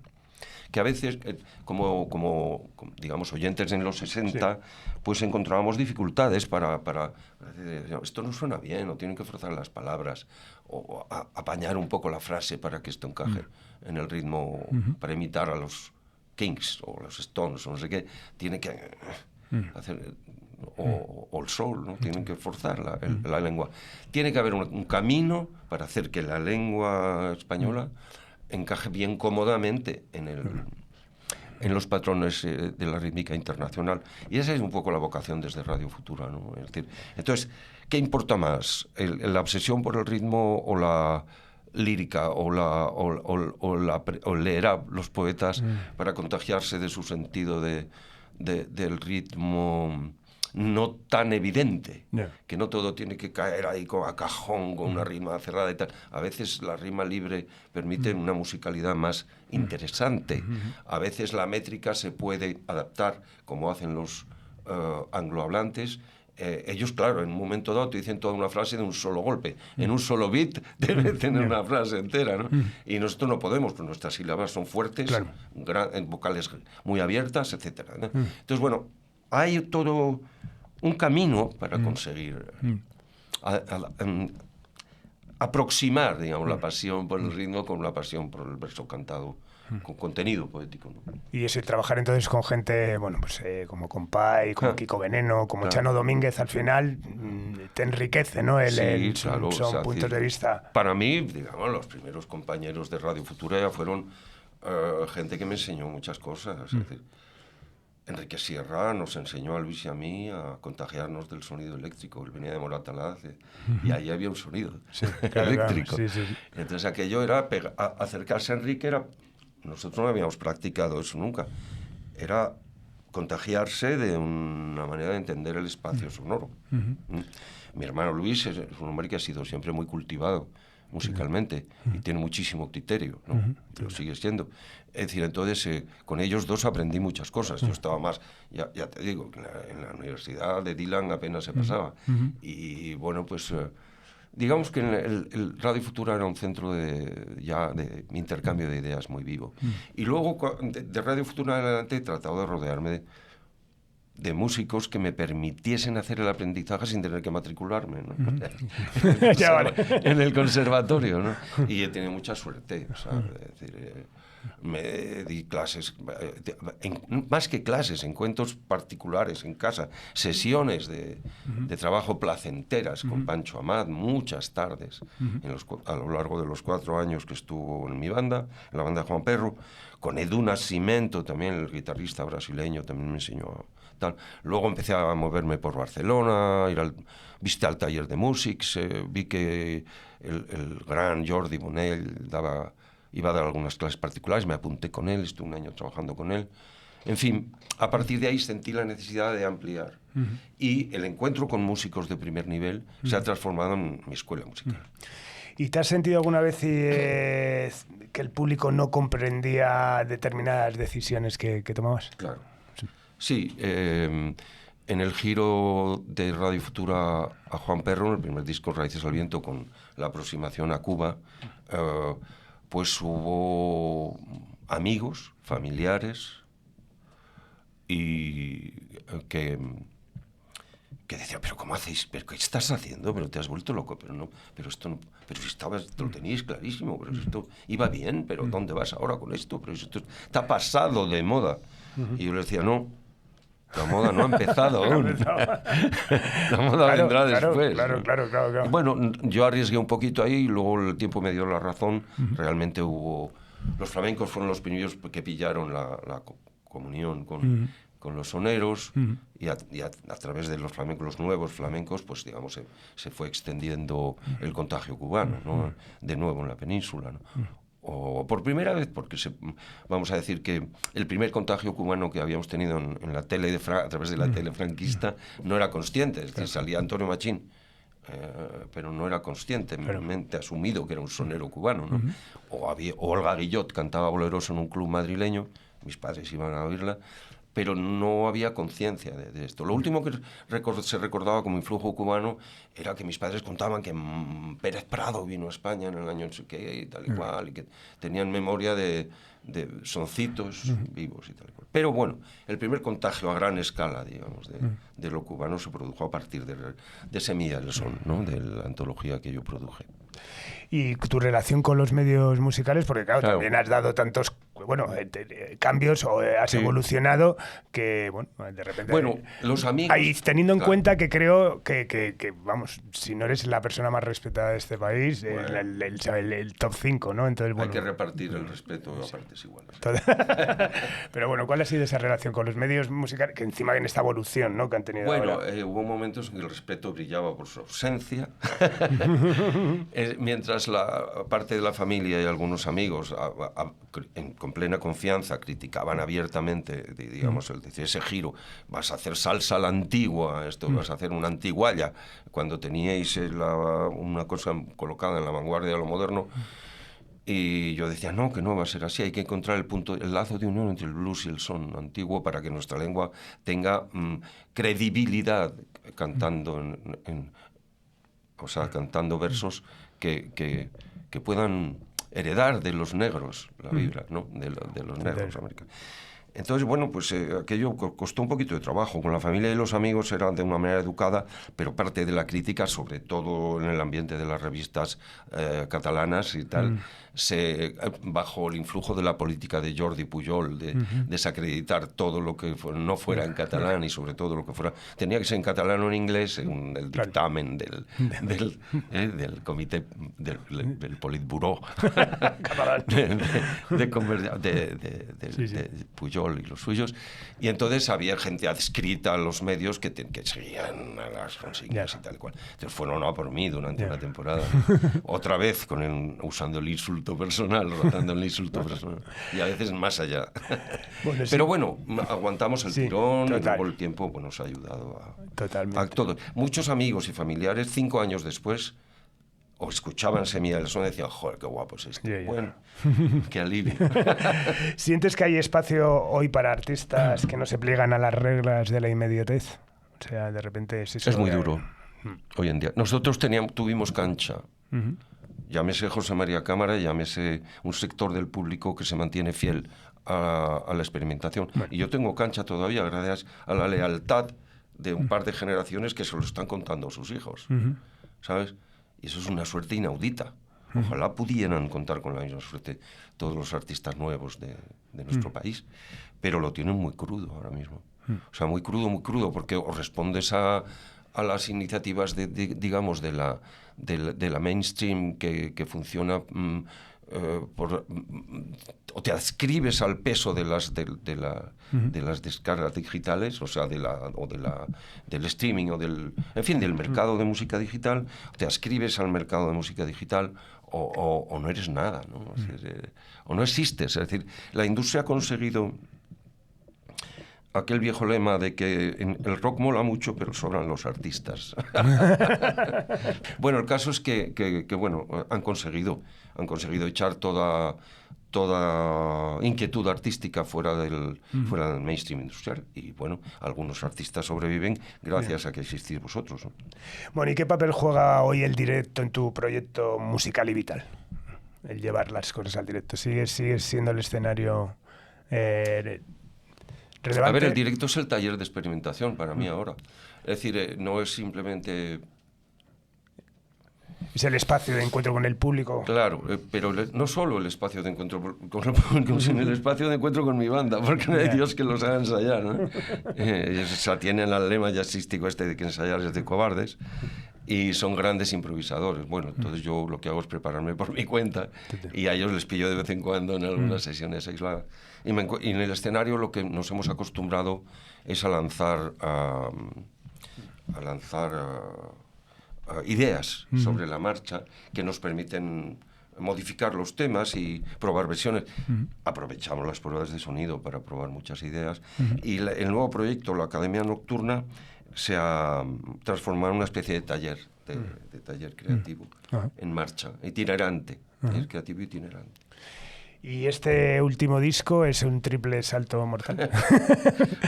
Que a veces, como digamos, oyentes en los 60, pues encontrábamos dificultades para decir, esto no suena bien, o tienen que forzar las palabras, o apañar un poco la frase para que esto encaje en el ritmo, para imitar a los Kings o los Stones, o no sé qué, tiene que hacer... O el soul, ¿no? Tienen que forzar la lengua. Tiene que haber un camino para hacer que la lengua española encaje bien cómodamente en los patrones de la rítmica internacional. Y esa es un poco la vocación desde Radio Futura, ¿no? Es decir, entonces, ¿qué importa más? ¿La obsesión por el ritmo o la lírica o leer a los poetas para contagiarse de su sentido del ritmo no tan evidente, que no todo tiene que caer ahí a cajón con una rima cerrada y tal? A veces la rima libre permite una musicalidad más interesante. A veces la métrica se puede adaptar, como hacen los anglohablantes. Ellos, claro, en un momento dado te dicen toda una frase de un solo golpe. En un solo beat debe tener una frase entera, ¿no? Y nosotros no podemos, pues nuestras sílabas son fuertes, vocales muy abiertas, etc., ¿no? Entonces, bueno, hay todo un camino para conseguir aproximar, digamos, la pasión por el ritmo con la pasión por el verso cantado, con contenido poético, ¿no? Y ese trabajar entonces con gente, bueno, pues como Compay, como Kiko Veneno, como Chano Domínguez, al final te enriquece, ¿no? Son puntos de vista. Para mí, digamos, los primeros compañeros de Radio Futura ya fueron gente que me enseñó muchas cosas. Es decir, Enrique Sierra nos enseñó a Luis y a mí a contagiarnos del sonido eléctrico. Él venía de Moratalaz y ahí había un sonido eléctrico. Claro, sí. Entonces aquello era acercarse a Enrique, nosotros no habíamos practicado eso nunca. Era contagiarse de una manera de entender el espacio sonoro. Mi hermano Luis es un hombre que ha sido siempre muy cultivado musicalmente y tiene muchísimo criterio, ¿no? Lo sigue siendo. Es decir, entonces con ellos dos aprendí muchas cosas. Yo estaba más, ya te digo, en la universidad de Dylan apenas se pasaba. Y bueno, pues digamos que el Radio Futura era un centro de intercambio de ideas muy vivo. Y luego de Radio Futura en adelante he tratado de rodearme de músicos que me permitiesen hacer el aprendizaje sin tener que matricularme, ¿no? En el conservatorio, ¿no? Y he tenido mucha suerte, ¿sabes? Es decir, me di clases, más que clases, encuentros particulares en casa, sesiones de trabajo placenteras con Pancho Amat, muchas tardes, a lo largo de los 4 años que estuvo en mi banda, en la banda de Juan Perro, con Edu Nascimento también, el guitarrista brasileño, también me enseñó tal. Luego empecé a moverme por Barcelona, viste al taller de Musics, vi que el gran Jordi Bonell iba a dar algunas clases particulares, me apunté con él, estuve un año trabajando con él. En fin, a partir de ahí sentí la necesidad de ampliar. Y el encuentro con músicos de primer nivel se ha transformado en mi escuela musical. ¿Y te has sentido alguna vez que el público no comprendía determinadas decisiones que tomabas? Claro. Sí, en el giro de Radio Futura a Juan Perro, en el primer disco Raíces al Viento, con la aproximación a Cuba, pues hubo amigos, familiares, y que decían, pero ¿cómo hacéis? ¿Pero qué estás haciendo? ¿Pero te has vuelto loco? Pero esto no, pero si lo teníais clarísimo, pero esto iba bien, pero ¿dónde vas ahora con esto? Pero esto está pasado de moda. Y yo les decía, no, La moda no ha empezado aún. La moda vendrá después. Claro. Bueno, yo arriesgué un poquito ahí y luego el tiempo me dio la razón. Realmente hubo... Los flamencos fueron los primeros que pillaron la comunión con los soneros y a través de los flamencos, los nuevos flamencos, pues digamos se fue extendiendo el contagio cubano, ¿no? De nuevo en la península, ¿no? O por primera vez, porque vamos a decir que el primer contagio cubano que habíamos tenido en la tele a través de la tele franquista no era consciente, es decir, salía Antonio Machín, pero no era conscientemente asumido que era un sonero cubano, ¿no? O Olga Guillot cantaba boleros en un club madrileño, mis padres iban a oírla, pero no había conciencia de esto. Lo último que se recordaba como influjo cubano era que mis padres contaban que Pérez Prado vino a España en el año no sé qué y tal y cual, y que tenían memoria de soncitos vivos y tal y cual. Pero bueno, el primer contagio a gran escala, digamos, de lo cubano se produjo a partir de Semilla del Son, ¿no? De la antología que yo produje. Y tu relación con los medios musicales, porque claro. También has dado tantos cambios o has evolucionado que, bueno, de repente... Bueno, los amigos... Ahí, teniendo en cuenta que creo que, vamos, si no eres la persona más respetada de este país, bueno, el top 5, ¿no? Entonces, bueno, hay que repartir el respeto a partes iguales. Pero bueno, ¿cuál ha sido esa relación con los medios musicales? Que encima en esta evolución, ¿no?, que han tenido bueno, ahora. Hubo momentos en que el respeto brillaba por su ausencia, mientras la parte de la familia y algunos amigos con plena confianza criticaban abiertamente, digamos, ese giro. Vas a hacer salsa a la antigua, vas a hacer una antigualla, cuando teníais una cosa colocada en la vanguardia de lo moderno. Y yo decía, no, que no va a ser así, hay que encontrar el lazo de unión entre el blues y el son antiguo para que nuestra lengua tenga credibilidad cantando cantando versos que puedan heredar de los negros la vibra, ¿no? De los negros americanos. Entonces, bueno, pues aquello costó un poquito de trabajo. Con la familia y los amigos era de una manera educada, pero parte de la crítica, sobre todo en el ambiente de las revistas catalanas y tal, bajo el influjo de la política de Jordi Pujol, de desacreditar todo lo que no fuera en catalán y sobre todo lo que fuera... Tenía que ser en catalán o en inglés, según el dictamen del comité, del Politburó de Pujol y los suyos, y entonces había gente adscrita a los medios que seguían a las consignas y tal cual. Entonces fueron a por mí durante una temporada, otra vez usando el insulto personal, rotando el insulto personal, y a veces más allá. Bueno, pero bueno, aguantamos el tirón, y luego el tiempo nos ha ayudado a todo. Muchos amigos y familiares, 5 años después, o escuchaban Semilla del Son y decían, joder, qué guapo es esto. Bueno, qué alivio. ¿Sientes que hay espacio hoy para artistas que no se pliegan a las reglas de la inmediatez? O sea, de repente... Es muy duro hoy en día. Nosotros tuvimos cancha. Llámese José María Cámara, llámese un sector del público que se mantiene fiel a la experimentación. Bueno. Y yo tengo cancha todavía gracias a la lealtad de un par de generaciones que se lo están contando a sus hijos. ¿Sabes? Y eso es una suerte inaudita. Ojalá pudieran contar con la misma suerte todos los artistas nuevos de nuestro país, pero lo tienen muy crudo ahora mismo. O sea, muy crudo, porque o respondes a las iniciativas digamos, de la mainstream que funciona o te adscribes al peso de las descargas digitales, o sea, del streaming o del mercado de música digital, te adscribes al mercado de música digital o no eres nada, ¿no? Es decir, o no existes. Es decir, la industria ha conseguido aquel viejo lema de que el rock mola mucho, pero sobran los artistas. Bueno, el caso es que bueno, han conseguido echar toda inquietud artística fuera del mainstream industrial, y bueno, algunos artistas sobreviven gracias a que existís vosotros, ¿no? Bueno, ¿y qué papel juega hoy el directo en tu proyecto musical y vital? El llevar las cosas al directo. ¿Sigues siendo el escenario relevante? A ver, el directo es el taller de experimentación para mí ahora. Es decir, no es simplemente... Es el espacio de encuentro con el público. Claro, pero no solo el espacio de encuentro con el público, sino el espacio de encuentro con mi banda, porque no hay Dios que los haga ensayar, ¿no? Ellos tienen al lema jazzístico este de que ensayar es de cobardes, y son grandes improvisadores. Bueno, entonces yo lo que hago es prepararme por mi cuenta, y a ellos les pillo de vez en cuando en algunas sesiones aisladas. Y en el escenario lo que nos hemos acostumbrado es a lanzar ideas sobre la marcha que nos permiten modificar los temas y probar versiones. Aprovechamos las pruebas de sonido para probar muchas ideas. Y el nuevo proyecto, la Academia Nocturna, se ha transformado en una especie de taller, de taller creativo en marcha, itinerante, creativo itinerante. Y este último disco es un triple salto mortal.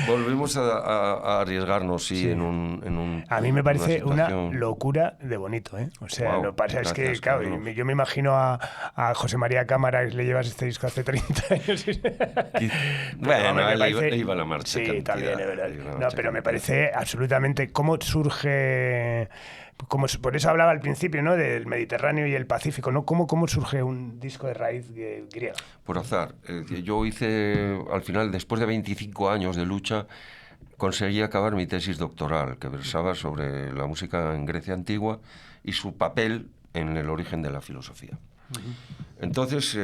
Volvemos a arriesgarnos, sí. En un a mí me parece una locura de bonito, ¿eh? O sea, lo que pasa es que, claro, yo me imagino a José María Cámara, que le llevas este disco hace 30 años. Bueno, él iba a la marcha. Sí, también, es verdad. No, pero me parece absolutamente... ¿Cómo surge...? Por eso hablaba al principio, ¿no?, del Mediterráneo y el Pacífico, ¿no? ¿Cómo surge un disco de raíz griega? Por azar. Yo hice, al final, después de 25 años de lucha, conseguí acabar mi tesis doctoral, que versaba sobre la música en Grecia antigua y su papel en el origen de la filosofía. Entonces,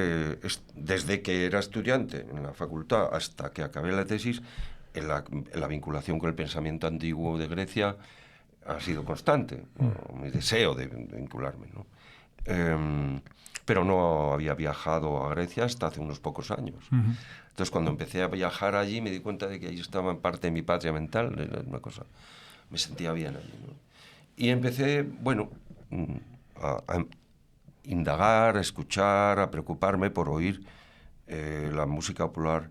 desde que era estudiante en la facultad hasta que acabé la tesis, la vinculación con el pensamiento antiguo de Grecia ha sido constante, mi deseo de vincularme, ¿no? Pero no había viajado a Grecia hasta hace unos pocos años. Entonces, cuando empecé a viajar allí, me di cuenta de que allí estaba en parte de mi patria mental, era una cosa, me sentía bien allí, ¿no? Y empecé, bueno, a indagar, a escuchar, a preocuparme por oír la música popular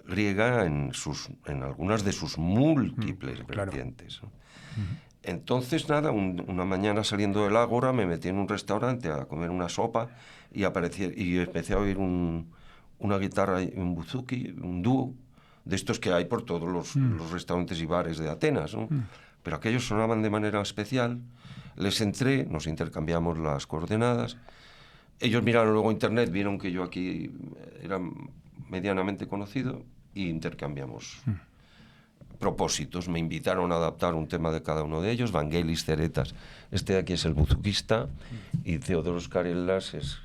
griega en algunas de sus múltiples vertientes, ¿no? Entonces, nada, una mañana saliendo del Ágora me metí en un restaurante a comer una sopa y empecé a oír una guitarra, un buzuki, un dúo, de estos que hay por todos los restaurantes y bares de Atenas, ¿no? Pero aquellos sonaban de manera especial. Les entré, nos intercambiamos las coordenadas. Ellos miraron luego internet, vieron que yo aquí era medianamente conocido y intercambiamos propósitos. Me invitaron a adaptar un tema de cada uno de ellos. Vangelis Ceretas, este de aquí es el buzuquista, y Theodoros Karellas es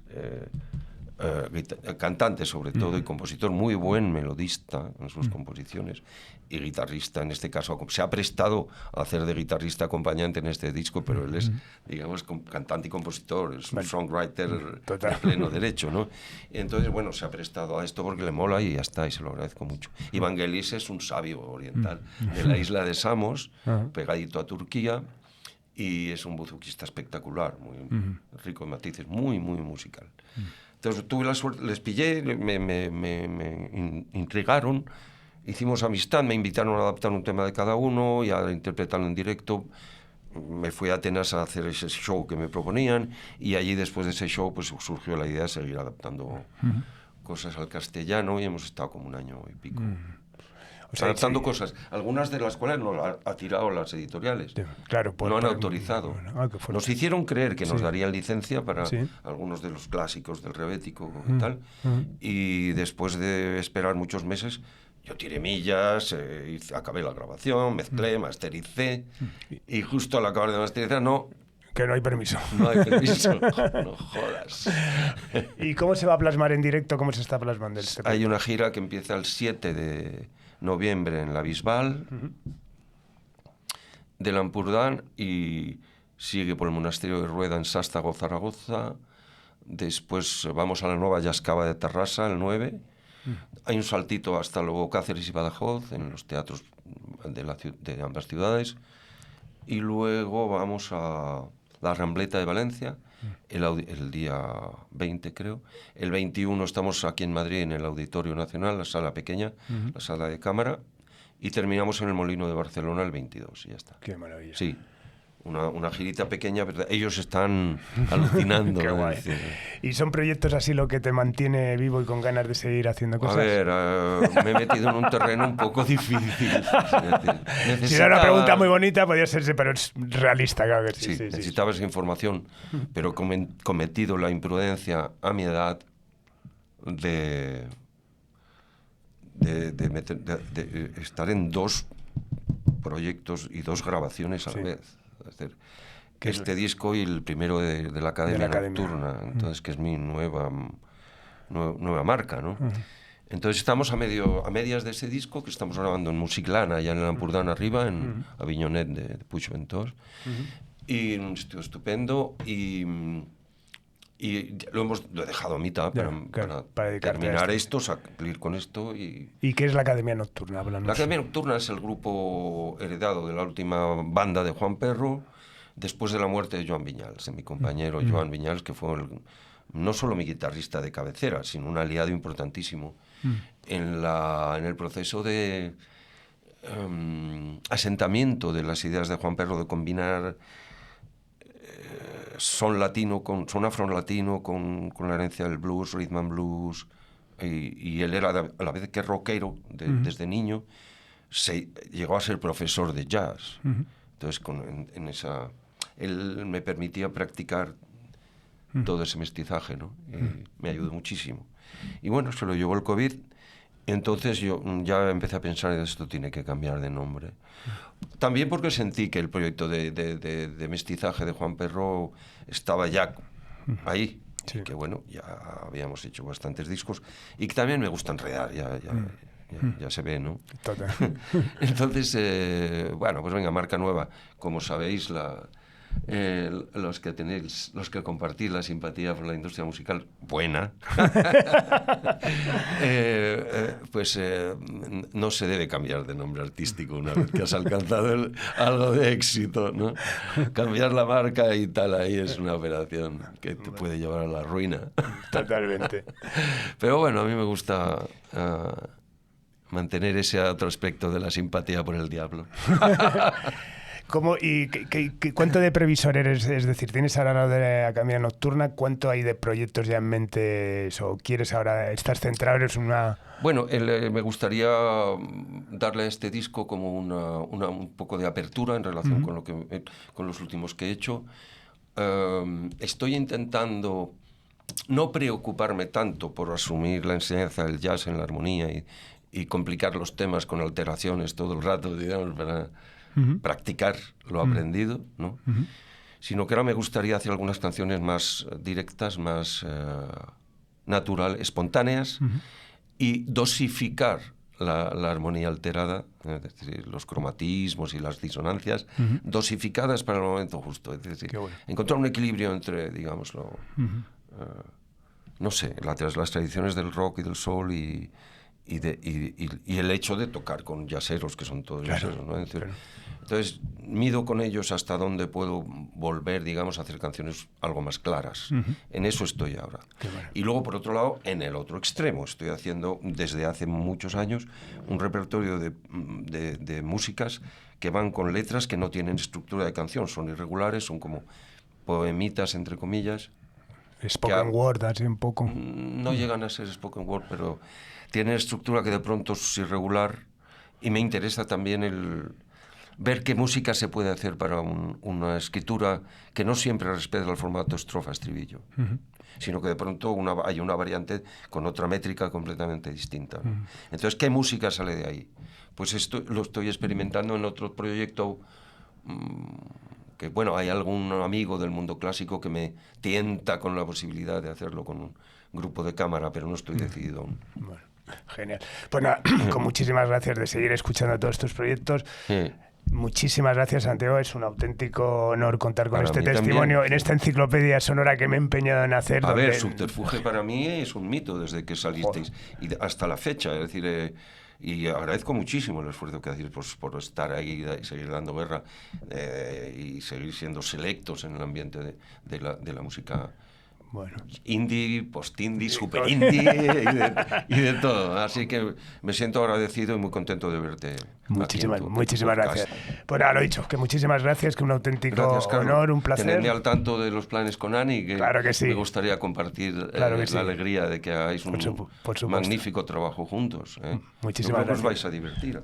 cantante sobre todo y compositor, muy buen melodista en sus composiciones y guitarrista. En este caso se ha prestado a hacer de guitarrista acompañante en este disco, pero él es, digamos, cantante y compositor, es un songwriter de pleno derecho, ¿no? Y entonces, bueno, se ha prestado a esto porque le mola y ya está, y se lo agradezco mucho. Y Vangelis es un sabio oriental de la isla de Samos, pegadito a Turquía, y es un buzuquista espectacular, muy rico en matices, muy, muy musical. Entonces tuve la suerte, les pillé, me intrigaron, hicimos amistad, me invitaron a adaptar un tema de cada uno y a interpretarlo en directo. Me fui a Atenas a hacer ese show que me proponían, y allí, después de ese show, pues surgió la idea de seguir adaptando cosas al castellano, y hemos estado como un año y pico. O sea, adaptando cosas, algunas de las cuales nos ha tirado las editoriales. Claro, no han autorizado. Nos hicieron creer que nos darían licencia para algunos de los clásicos del rebético y tal. Y después de esperar muchos meses, yo tiré millas, acabé la grabación, mezclé, mastericé, y justo al acabar de masterizar, que no hay permiso. No hay permiso, no jodas. ¿Y cómo se va a plasmar en directo? ¿Cómo se está plasmando este proyecto? Hay una gira que empieza el 7 de noviembre en la Bisbal de Lampurdán y sigue por el monasterio de Rueda en Sástago, Zaragoza. Después vamos a la Nueva Yascava de Tarrasa el 9. Hay un saltito hasta luego Cáceres y Badajoz en los teatros de ambas ciudades, y luego vamos a la Rambleta de Valencia el día 20, creo. El 21 estamos aquí en Madrid en el Auditorio Nacional, la sala pequeña, la sala de cámara, y terminamos en el Molino de Barcelona el 22 y ya está. Qué maravilla. Sí, una girita pequeña, pero ellos están alucinando. Qué guay. ¿Y son proyectos así lo que te mantiene vivo y con ganas de seguir haciendo cosas? A ver, me he metido en un terreno un poco difícil. Si era una pregunta muy bonita, podría serse, pero es realista, claro que sí. Sí, necesitaba esa información, pero he cometido la imprudencia a mi edad de estar en 2 proyectos y 2 grabaciones a la vez. Es decir, este disco y el primero de la Academia Nocturna, entonces que es mi nueva marca, ¿no? Entonces estamos a medias de ese disco que estamos grabando en Musiclana, allá en el Ampurdán arriba, en Avinyonet de Puigventós, y un estudio estupendo, y lo he dejado a mitad para terminar esto, salir con esto. ¿Y qué es la Academia Nocturna? Háblanos. La Academia Nocturna es el grupo heredado de la última banda de Juan Perro, después de la muerte de Joan Viñals, de mi compañero Joan Viñals, que fue no solo mi guitarrista de cabecera, sino un aliado importantísimo en el proceso de asentamiento de las ideas de Juan Perro de combinar son afro-latino con la herencia del blues, rhythm and blues, y él era a la vez que rockero desde niño, llegó a ser profesor de jazz. Entonces él me permitía practicar todo ese mestizaje, ¿no? Me ayudó muchísimo. Y bueno, se lo llevó el COVID, entonces yo ya empecé a pensar, esto tiene que cambiar de nombre. También porque sentí que el proyecto de mestizaje de Juan Perro estaba ya ahí. Sí. Que bueno, ya habíamos hecho bastantes discos y que también me gusta enredar, ya se ve, ¿no? Total. Entonces, bueno, pues venga, marca nueva. Como sabéis, los que compartís la simpatía por la industria musical buena, pues no se debe cambiar de nombre artístico una vez que has alcanzado algo de éxito, ¿no? Cambiar la marca y tal, ahí es una operación que te puede llevar a la ruina. Totalmente. Pero bueno, a mí me gusta mantener ese otro aspecto de la simpatía por el diablo. ¿Cuánto de previsor eres? Es decir, ¿tienes ahora la de la Academia Nocturna? ¿Cuánto hay de proyectos ya en mente? ¿O quieres ahora estar centrado? ¿Eres una...? Bueno, me gustaría darle a este disco como un poco de apertura en relación con los últimos que he hecho. Estoy intentando no preocuparme tanto por asumir la enseñanza del jazz en la armonía y complicar los temas con alteraciones todo el rato, digamos, para practicar lo aprendido, ¿no? Sino que ahora me gustaría hacer algunas canciones más directas, más naturales, espontáneas, y dosificar la armonía alterada, es decir, los cromatismos y las disonancias, dosificadas para el momento justo. Es decir, encontrar un equilibrio entre, digámoslo, no sé, las tradiciones del rock y del soul y el hecho de tocar con jazzeros, que son todos jazzeros, ¿no? Entonces, mido con ellos hasta dónde puedo volver, digamos, a hacer canciones algo más claras. En eso estoy ahora. Y luego, por otro lado, en el otro extremo, estoy haciendo desde hace muchos años un repertorio de músicas que van con letras que no tienen estructura de canción, son irregulares, son como poemitas, entre comillas. Spoken word, así un poco. No llegan a ser spoken word, pero tienen estructura que de pronto es irregular, y me interesa también ver qué música se puede hacer para una escritura que no siempre respeta el formato estrofa-estribillo, sino que de pronto hay una variante con otra métrica completamente distinta, ¿no? Entonces, ¿qué música sale de ahí? Pues esto lo estoy experimentando en otro proyecto que, bueno, hay algún amigo del mundo clásico que me tienta con la posibilidad de hacerlo con un grupo de cámara, pero no estoy decidido aún. Bueno, genial. Pues nada, con muchísimas gracias de seguir escuchando todos estos proyectos. Sí. Muchísimas gracias, Santiago. Es un auténtico honor contar con este testimonio también, en esta enciclopedia sonora que me he empeñado en hacer. A ver, Subterfuge para mí es un mito desde que salisteis y hasta la fecha. Es decir, y agradezco muchísimo el esfuerzo que hacéis por estar ahí y seguir dando guerra y seguir siendo selectos en el ambiente de la música Bueno. Indie, post-indie, super indie y de todo. Así que me siento agradecido y muy contento de verte. Muchísimas gracias. Pues nada, lo dicho, que muchísimas gracias, que un auténtico honor, un placer. Tenerme al tanto de los planes con Ani, que, claro que sí. Me gustaría compartir la alegría de que hagáis un magnífico trabajo juntos. Muchísimas gracias. Os vais a divertir.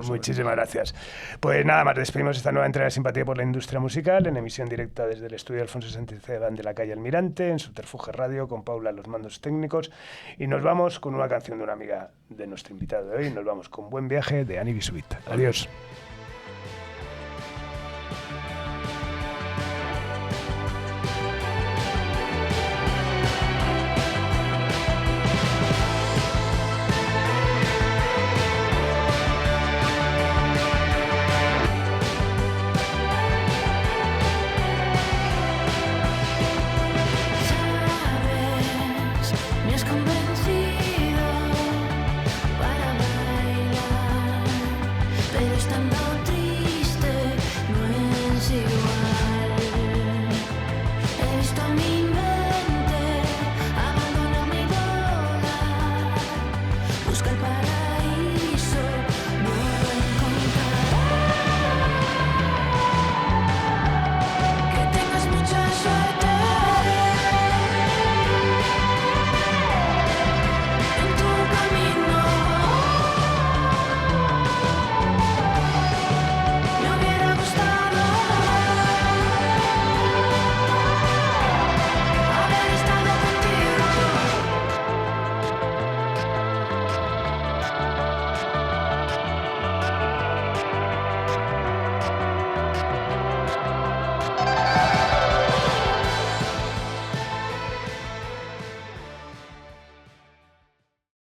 Muchísimas gracias. Pues nada más, despedimos esta nueva entrega de Simpatía por la Industria Musical, en emisión directa desde el estudio Alfonso Sánchez de la calle Almirante, en Subterfuge Radio, con Paula a los mandos técnicos, y nos vamos con una canción de una amiga de nuestro invitado de hoy. Nos vamos con Buen Viaje de Ani Bisubit. Adiós.